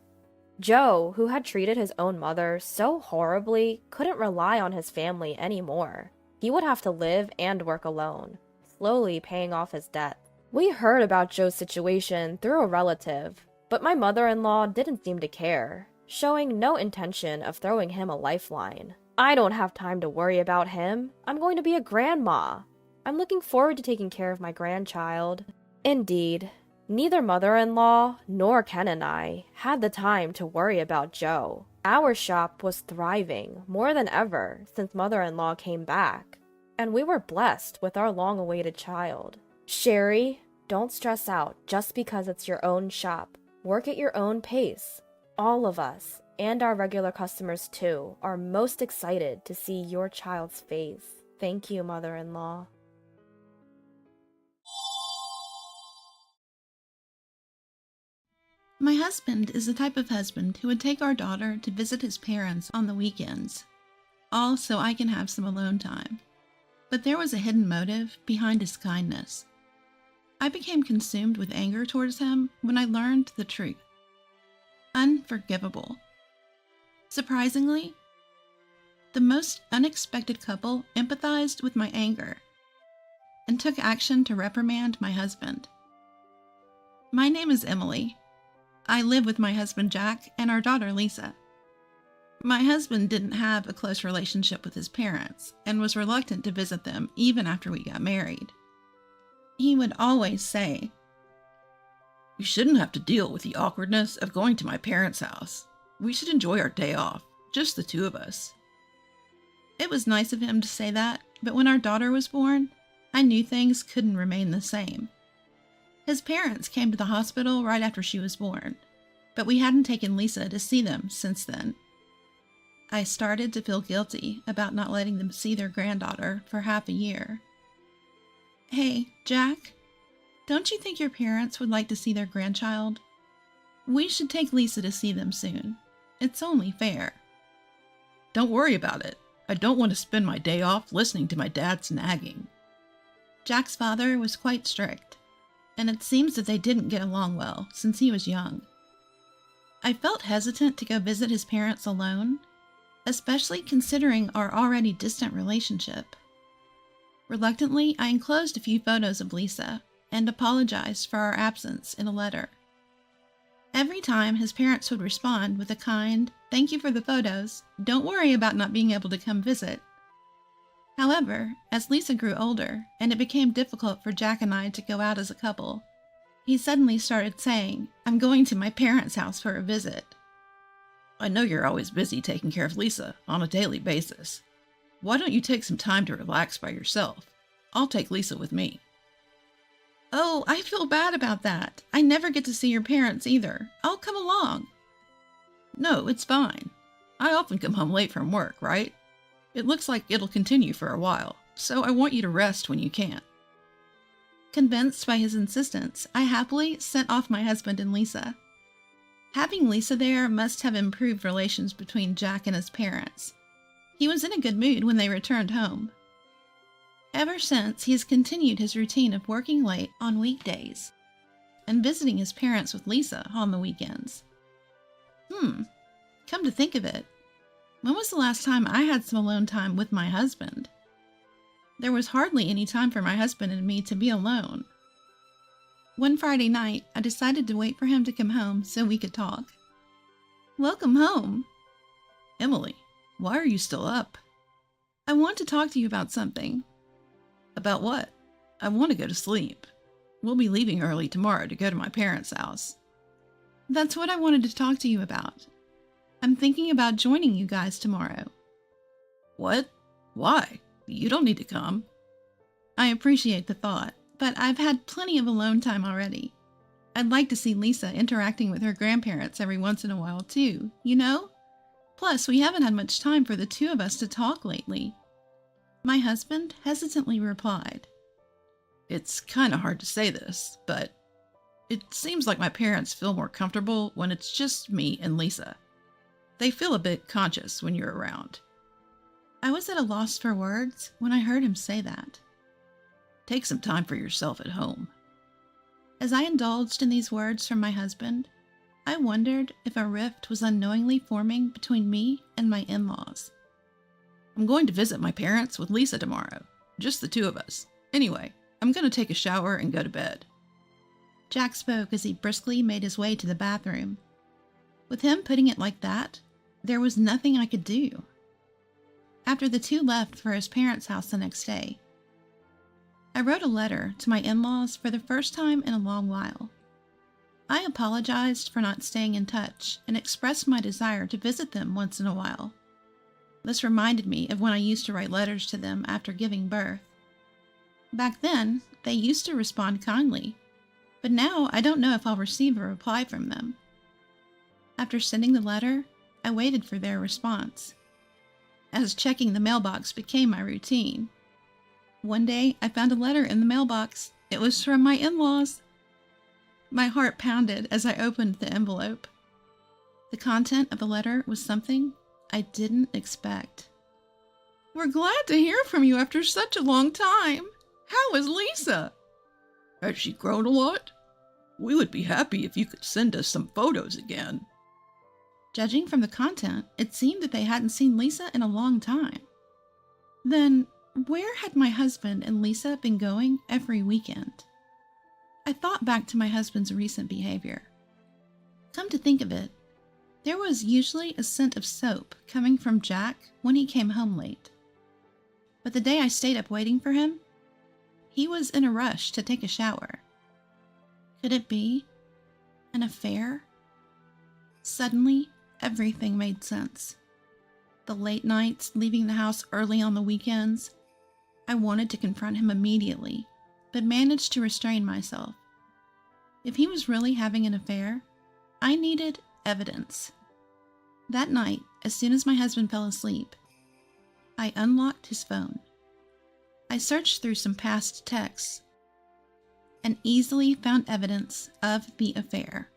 Speaker 5: Joe, who had treated his own mother so horribly, couldn't rely on his family anymore. He would have to live and work alone, slowly paying off his debt. We heard about Joe's situation through a relative, but my mother-in-law didn't seem to care, showing no intention of throwing him a lifeline. I don't have time to worry about him. I'm going to be a grandma. I'm looking forward to taking care of my grandchild. Indeed, neither mother-in-law nor Ken and I had the time to worry about Joe. Our shop was thriving more than ever since mother-in-law came back, and we were blessed with our long-awaited child. Sherry, don't stress out just because it's your own shop. Work at your own pace. All of us, and our regular customers too, are most excited to see your child's face. Thank you, mother-in-law.
Speaker 2: My husband is the type of husband who would take our daughter to visit his parents on the weekends, all so I can have some alone time. But there was a hidden motive behind his kindness. I became consumed with anger towards him when I learned the truth. Unforgivable. Surprisingly, the most unexpected couple empathized with my anger and took action to reprimand my husband. My name is Emily. I live with my husband Jack and our daughter Lisa. My husband didn't have a close relationship with his parents and was reluctant to visit them even after we got married. He would always say,
Speaker 1: "You shouldn't have to deal with the awkwardness of going to my parents' house. We should enjoy our day off, just the two of us."
Speaker 2: It was nice of him to say that, but when our daughter was born, I knew things couldn't remain the same. His parents came to the hospital right after she was born, but we hadn't taken Lisa to see them since then. I started to feel guilty about not letting them see their granddaughter for half a year. "Hey, Jack, don't you think your parents would like to see their grandchild? We should take Lisa to see them soon. It's only fair."
Speaker 1: "Don't worry about it. I don't want to spend my day off listening to my dad's nagging."
Speaker 2: Jack's father was quite strict, and it seems that they didn't get along well since he was young. I felt hesitant to go visit his parents alone, especially considering our already distant relationship. Reluctantly, I enclosed a few photos of Lisa and apologized for our absence in a letter. Every time his parents would respond with a kind, "Thank you for the photos. Don't worry about not being able to come visit." However, as Lisa grew older and it became difficult for Jack and I to go out as a couple, he suddenly started saying, "I'm going to my parents' house for a visit."
Speaker 1: "I know you're always busy taking care of Lisa on a daily basis. Why don't you take some time to relax by yourself? I'll take Lisa with me."
Speaker 2: "Oh, I feel bad about that. I never get to see your parents either. I'll come along."
Speaker 1: "No, it's fine. I often come home late from work, right? It looks like it'll continue for a while, so I want you to rest when you can."
Speaker 2: Convinced by his insistence, I happily sent off my husband and Lisa. Having Lisa there must have improved relations between Jack and his parents. He was in a good mood when they returned home. Ever since, he has continued his routine of working late on weekdays and visiting his parents with Lisa on the weekends. Come to think of it,
Speaker 6: When was the last time I had some alone time with my husband? There was hardly any time for my husband and me to be alone. One Friday night, I decided to wait for him to come home so we could talk. Welcome home. Emily, why are you still up? I want to talk to you about something. About what? I want to go to sleep. We'll be leaving early tomorrow to go to my parents' house. That's what I wanted to talk to you about. I'm thinking about joining you guys tomorrow. What? Why? You don't need to come. I appreciate the thought, but I've had plenty of alone time already. I'd like to see Lisa interacting with her grandparents every once in a while too, you know? Plus, we haven't had much time for the two of us to talk lately. My husband hesitantly replied, It's kind of hard to say this, but it seems like my parents feel more comfortable when it's just me and Lisa. They feel a bit conscious when you're around.
Speaker 2: I was at a loss for words when I heard him say that.
Speaker 6: Take some time for yourself at home.
Speaker 2: As I indulged in these words from my husband, I wondered if a rift was unknowingly forming between me and my in-laws.
Speaker 6: I'm going to visit my parents with Lisa tomorrow. Just the two of us. Anyway, I'm going to take a shower and go to bed.
Speaker 2: Jack spoke as he briskly made his way to the bathroom. With him putting it like that, there was nothing I could do. After the two left for his parents' house the next day, I wrote a letter to my in-laws for the first time in a long while. I apologized for not staying in touch and expressed my desire to visit them once in a while. This reminded me of when I used to write letters to them after giving birth. Back then, they used to respond kindly, but now I don't know if I'll receive a reply from them. After sending the letter, I waited for their response, as checking the mailbox became my routine. One day, I found a letter in the mailbox. It was from my in-laws. My heart pounded as I opened the envelope. The content of the letter was something I didn't expect.
Speaker 6: We're glad to hear from you after such a long time. How is Lisa? Has she grown a lot? We would be happy if you could send us some photos again.
Speaker 2: Judging from the content, it seemed that they hadn't seen Lisa in a long time. Then, where had my husband and Lisa been going every weekend? I thought back to my husband's recent behavior. Come to think of it, there was usually a scent of soap coming from Jack when he came home late. But the day I stayed up waiting for him, he was in a rush to take a shower. Could it be an affair? Suddenly, everything made sense. The late nights, leaving the house early on the weekends. I wanted to confront him immediately, but managed to restrain myself. If he was really having an affair, I needed evidence. That night, as soon as my husband fell asleep, I unlocked his phone. I searched through some past texts and easily found evidence of the affair.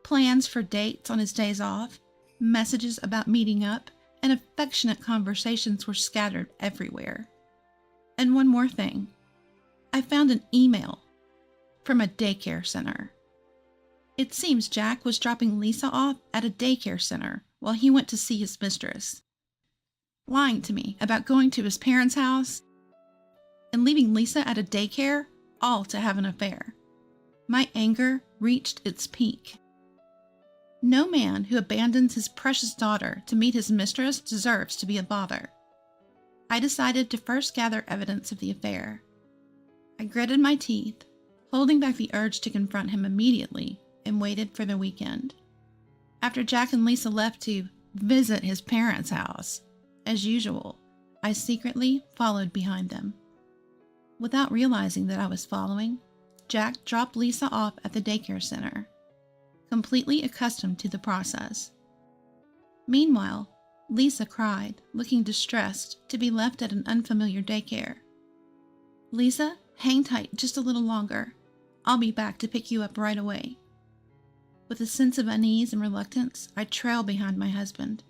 Speaker 2: Plans for dates on his days off, messages about meeting up, and affectionate conversations were scattered everywhere. And one more thing. I found an email from a daycare center. It seems Jack was dropping Lisa off at a daycare center while he went to see his mistress, lying to me about going to his parents' house and leaving Lisa at a daycare, all to have an affair. My anger reached its peak. No man who abandons his precious daughter to meet his mistress deserves to be a father. I decided to first gather evidence of the affair. I gritted my teeth, holding back the urge to confront him immediately, and waited for the weekend. After Jack and Lisa left to visit his parents' house, as usual, I secretly followed behind them. Without realizing that I was following, Jack dropped Lisa off at the daycare center, completely accustomed to the process. Meanwhile, Lisa cried, looking distressed to be left at an unfamiliar daycare. Lisa, hang tight just a little longer. I'll be back to pick you up right away. With a sense of unease and reluctance, I trailed behind my husband,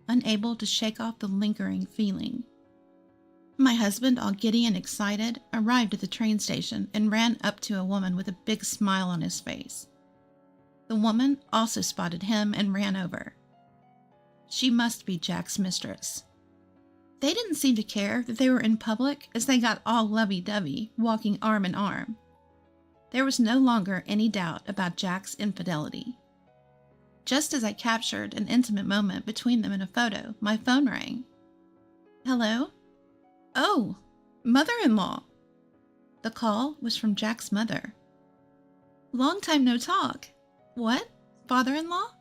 Speaker 2: unable to shake off the lingering feeling. My husband, all giddy and excited, arrived at the train station and ran up to a woman with a big smile on his face. The woman also spotted him and ran over.
Speaker 6: She must be Jack's mistress. They didn't seem to care that they were in public as they got all lovey-dovey, walking arm in arm. There was no longer any doubt about Jack's infidelity. Just as I captured an intimate moment between them in a photo, my phone rang. Hello? Oh, mother-in-law. The call was from Jack's mother. Long time no talk. What? Father-in-law?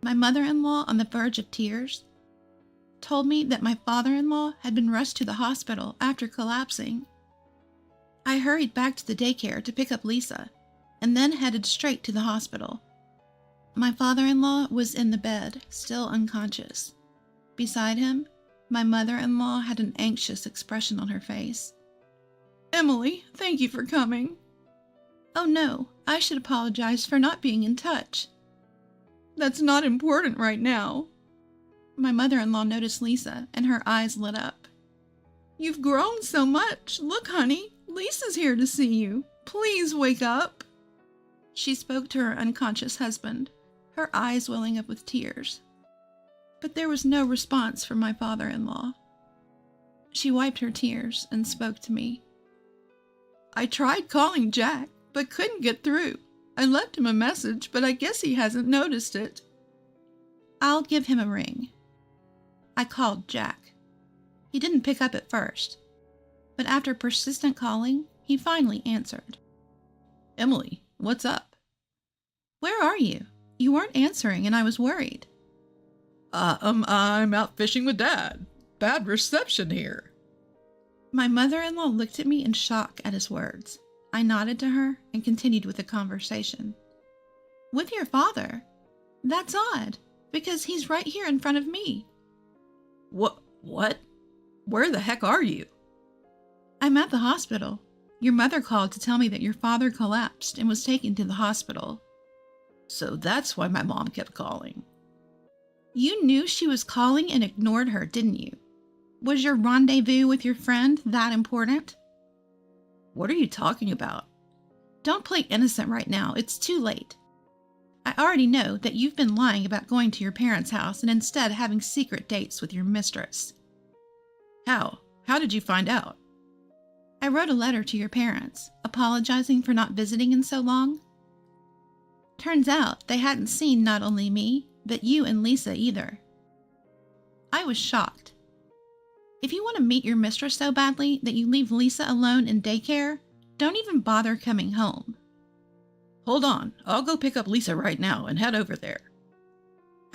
Speaker 6: My mother-in-law, on the verge of tears, told me that my father-in-law had been rushed to the hospital after collapsing. I hurried back to the daycare to pick up Lisa, and then headed straight to the hospital. My father-in-law was in the bed, still unconscious. Beside him, my mother-in-law had an anxious expression on her face. Emily, thank you for coming. Oh no, I should apologize for not being in touch. That's not important right now. My mother-in-law noticed Lisa, and her eyes lit up. You've grown so much. Look, honey, Lisa's here to see you. Please wake up. She spoke to her unconscious husband, her eyes welling up with tears. But there was no response from my father-in-law. She wiped her tears and spoke to me. I tried calling Jack, but couldn't get through. I left him a message, but I guess he hasn't noticed it. I'll give him a ring. I called Jack. He didn't pick up at first, but after persistent calling, he finally answered. Emily, what's up? Where are you? You weren't answering, and I was worried. I'm out fishing with Dad. Bad reception here. My mother-in-law looked at me in shock at his words. I nodded to her and continued with the conversation. With your father? That's odd, because he's right here in front of me. What? Where the heck are you? I'm at the hospital. Your mother called to tell me that your father collapsed and was taken to the hospital. So that's why my mom kept calling. You knew she was calling and ignored her, didn't you? Was your rendezvous with your friend that important? What are you talking about? Don't play innocent right now. It's too late. I already know that you've been lying about going to your parents' house and instead having secret dates with your mistress. How? How did you find out? I wrote a letter to your parents, apologizing for not visiting in so long. Turns out they hadn't seen not only me, but you and Lisa either. I was shocked. If you want to meet your mistress so badly that you leave Lisa alone in daycare, don't even bother coming home. Hold on, I'll go pick up Lisa right now and head over there.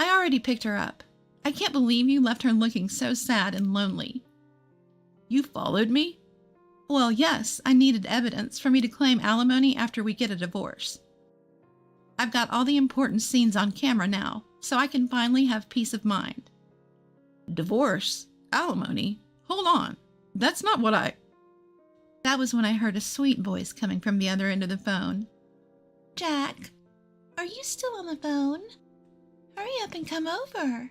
Speaker 6: I already picked her up. I can't believe you left her looking so sad and lonely. You followed me? Well, yes, I needed evidence for me to claim alimony after we get a divorce. I've got all the important scenes on camera now, so I can finally have peace of mind. Divorce? Alimony? Hold on. That's not what I... That was when I heard a sweet voice coming from the other end of the phone.
Speaker 2: Jack, are you still on the phone? Hurry up and come over.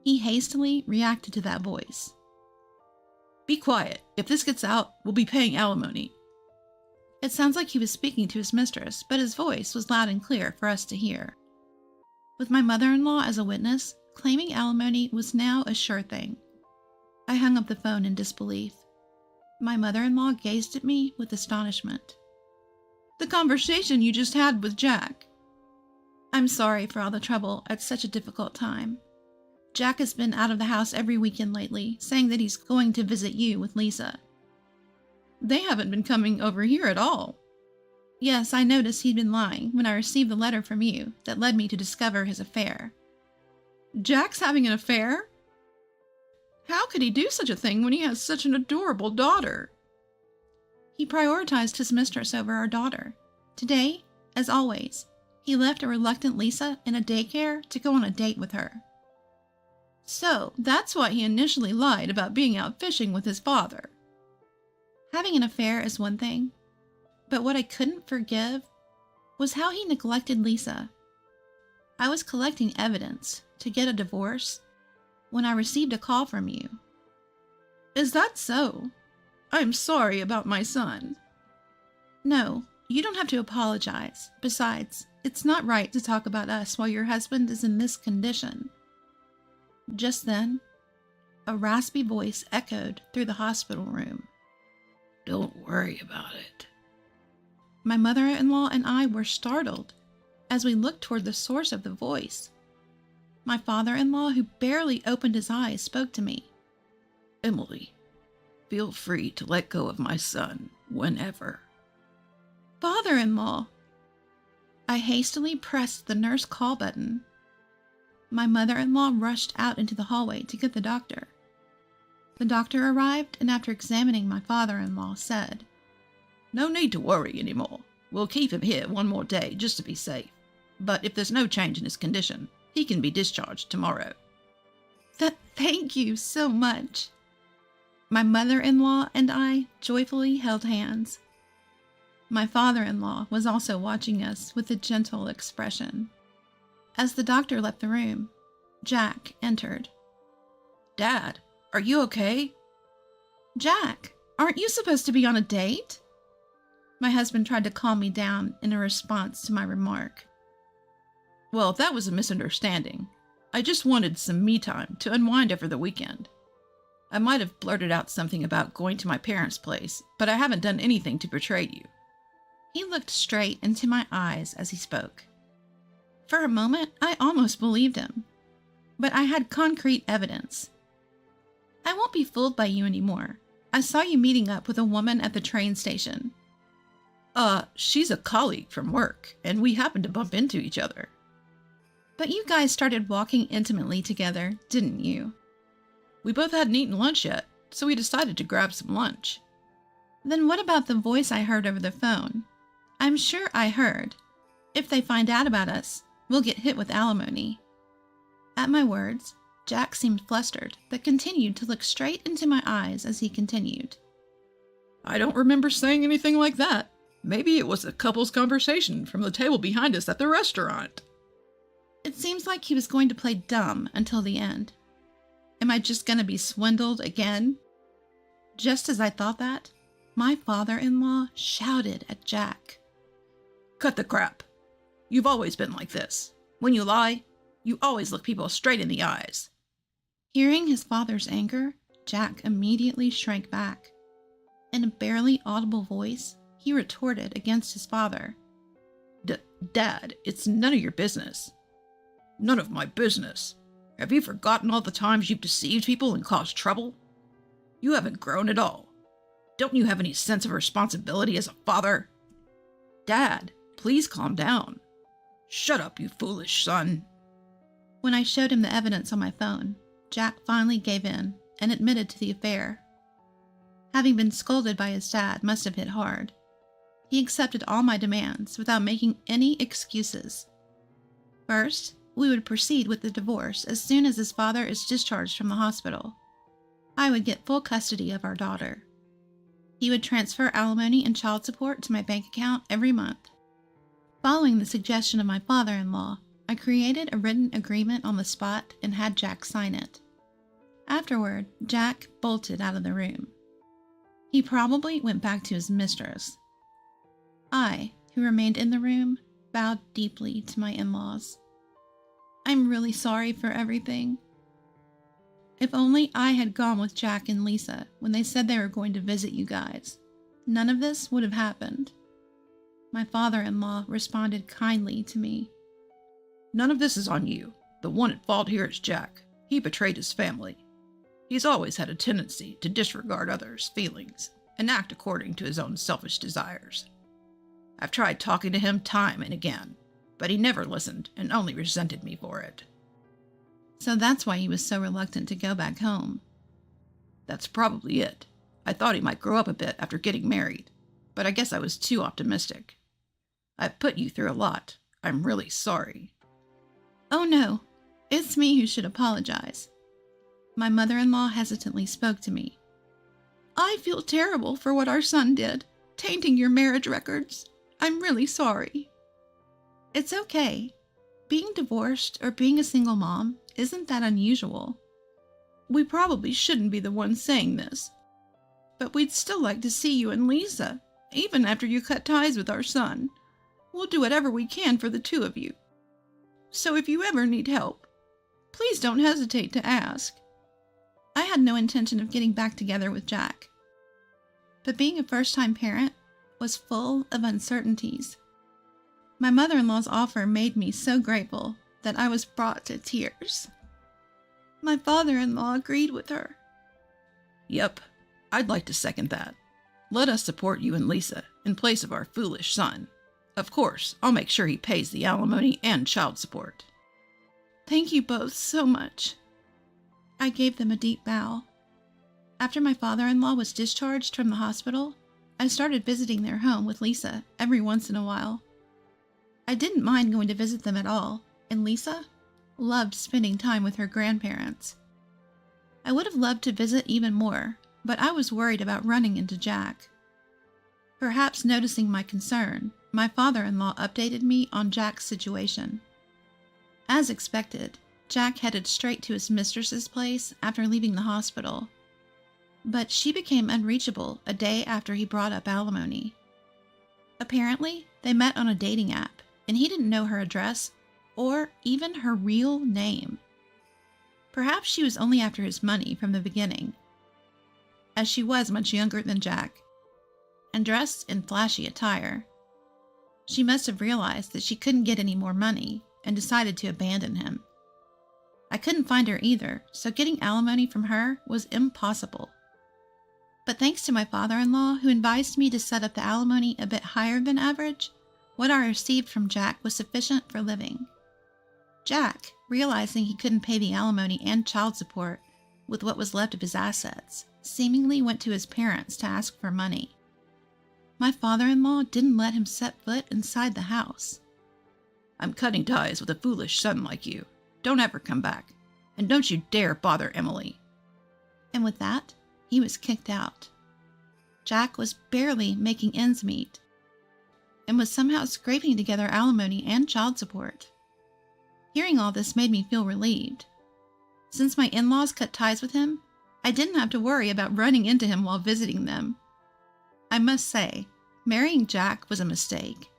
Speaker 6: He hastily reacted to that voice. Be quiet. If this gets out, we'll be paying alimony. It sounds like he was speaking to his mistress, but his voice was loud and clear for us to hear. With my mother-in-law as a witness, claiming alimony was now a sure thing. I hung up the phone in disbelief. My mother-in-law gazed at me with astonishment. The conversation you just had with Jack. I'm sorry for all the trouble at such a difficult time. Jack has been out of the house every weekend lately, saying that he's going to visit you with Lisa. They haven't been coming over here at all. Yes, I noticed he'd been lying when I received the letter from you that led me to discover his affair. Jack's having an affair? How could he do such a thing when he has such an adorable daughter? He prioritized his mistress over our daughter. Today, as always, he left a reluctant Lisa in a daycare to go on a date with her. So, that's why he initially lied about being out fishing with his father. Having an affair is one thing, but what I couldn't forgive was how he neglected Lisa. I was collecting evidence to get a divorce when I received a call from you. Is that so? I'm sorry about my son. No, you don't have to apologize. Besides, it's not right to talk about us while your husband is in this condition. Just then, a raspy voice echoed through the hospital room.
Speaker 7: Don't worry about it.
Speaker 6: My mother-in-law and I were startled as we looked toward the source of the voice. My father-in-law, who barely opened his eyes, spoke to me.
Speaker 7: Emily, feel free to let go of my son whenever.
Speaker 6: Father-in-law! I hastily pressed the nurse call button. My mother-in-law rushed out into the hallway to get the doctor. The doctor arrived and after examining my father-in-law said,
Speaker 7: No need to worry anymore. We'll keep him here one more day just to be safe. But if there's no change in his condition, he can be discharged tomorrow.
Speaker 6: Thank you so much. My mother-in-law and I joyfully held hands. My father-in-law was also watching us with a gentle expression. As the doctor left the room, Jack entered.
Speaker 7: Dad, are you okay?
Speaker 6: Jack, aren't you supposed to be on a date? My husband tried to calm me down in a response to my remark.
Speaker 7: Well, that was a misunderstanding. I just wanted some me time to unwind over the weekend. I might have blurted out something about going to my parents' place, but I haven't done anything to betray you.
Speaker 6: He looked straight into my eyes as he spoke. For a moment, I almost believed him, but I had concrete evidence. I won't be fooled by you anymore. I saw you meeting up with a woman at the train station.
Speaker 7: She's a colleague from work, and we happened to bump into each other.
Speaker 6: But you guys started walking intimately together, didn't you?
Speaker 7: We both hadn't eaten lunch yet, so we decided to grab some lunch.
Speaker 6: Then what about the voice I heard over the phone? I'm sure I heard. If they find out about us, we'll get hit with alimony. At my words, Jack seemed flustered, but continued to look straight into my eyes as he continued.
Speaker 7: I don't remember saying anything like that. Maybe it was a couple's conversation from the table behind us at the restaurant.
Speaker 6: It seems like he was going to play dumb until the end. Am I just going to be swindled again? Just as I thought that, my father-in-law shouted at Jack.
Speaker 7: Cut the crap. You've always been like this. When you lie, you always look people straight in the eyes.
Speaker 6: Hearing his father's anger, Jack immediately shrank back. In a barely audible voice, he retorted against his father.
Speaker 7: Dad, it's none of your business. None of my business. Have you forgotten all the times you've deceived people and caused trouble? You haven't grown at all. Don't you have any sense of responsibility as a father? Dad, please calm down. Shut up, you foolish son.
Speaker 6: When I showed him the evidence on my phone, Jack finally gave in and admitted to the affair. Having been scolded by his dad must have hit hard. He accepted all my demands without making any excuses. First, we would proceed with the divorce as soon as his father is discharged from the hospital. I would get full custody of our daughter. He would transfer alimony and child support to my bank account every month. Following the suggestion of my father-in-law, I created a written agreement on the spot and had Jack sign it. Afterward, Jack bolted out of the room. He probably went back to his mistress. I, who remained in the room, bowed deeply to my in-laws. I'm really sorry for everything. If only I had gone with Jack and Lisa when they said they were going to visit you guys, none of this would have happened. My father-in-law responded kindly to me.
Speaker 7: None of this is on you. The one at fault here is Jack. He betrayed his family. He's always had a tendency to disregard others' feelings and act according to his own selfish desires. I've tried talking to him time and again, but he never listened and only resented me for it.
Speaker 6: So that's why he was so reluctant to go back home.
Speaker 7: That's probably it. I thought he might grow up a bit after getting married, but I guess I was too optimistic. I've put you through a lot. I'm really sorry.
Speaker 6: Oh no, it's me who should apologize. My mother-in-law hesitantly spoke to me. I feel terrible for what our son did, tainting your marriage records. I'm really sorry. It's okay. Being divorced or being a single mom isn't that unusual. We probably shouldn't be the ones saying this, but we'd still like to see you and Lisa, even after you cut ties with our son. We'll do whatever we can for the two of you. So if you ever need help, Please don't hesitate to ask. I had no intention of getting back together with Jack, but being a first-time parent was full of uncertainties. My mother-in-law's offer made me so grateful that I was brought to tears. My father-in-law agreed with her.
Speaker 7: Yep, I'd like to second that. Let us support you and Lisa in place of our foolish son. Of course, I'll make sure he pays the alimony and child support.
Speaker 6: Thank you both so much. I gave them a deep bow. After my father-in-law was discharged from the hospital, I started visiting their home with Lisa every once in a while. I didn't mind going to visit them at all, and Lisa loved spending time with her grandparents. I would have loved to visit even more, but I was worried about running into Jack. Perhaps noticing my concern, my father-in-law updated me on Jack's situation. As expected, Jack headed straight to his mistress's place after leaving the hospital, but she became unreachable a day after he brought up alimony. Apparently, they met on a dating app, and he didn't know her address or even her real name. Perhaps she was only after his money from the beginning, as she was much younger than Jack, and dressed in flashy attire. She must have realized that she couldn't get any more money and decided to abandon him. I couldn't find her either, so getting alimony from her was impossible. But thanks to my father-in-law, who advised me to set up the alimony a bit higher than average, what I received from Jack was sufficient for living. Jack, realizing he couldn't pay the alimony and child support with what was left of his assets, seemingly went to his parents to ask for money. My father-in-law didn't let him set foot inside the house.
Speaker 7: I'm cutting ties with a foolish son like you. Don't ever come back. And don't you dare bother Emily.
Speaker 6: And with that, he was kicked out. Jack was barely making ends meet and was somehow scraping together alimony and child support. Hearing all this made me feel relieved. Since my in-laws cut ties with him, I didn't have to worry about running into him while visiting them. I must say, marrying Jack was a mistake,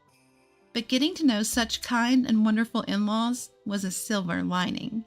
Speaker 6: but getting to know such kind and wonderful in-laws was a silver lining.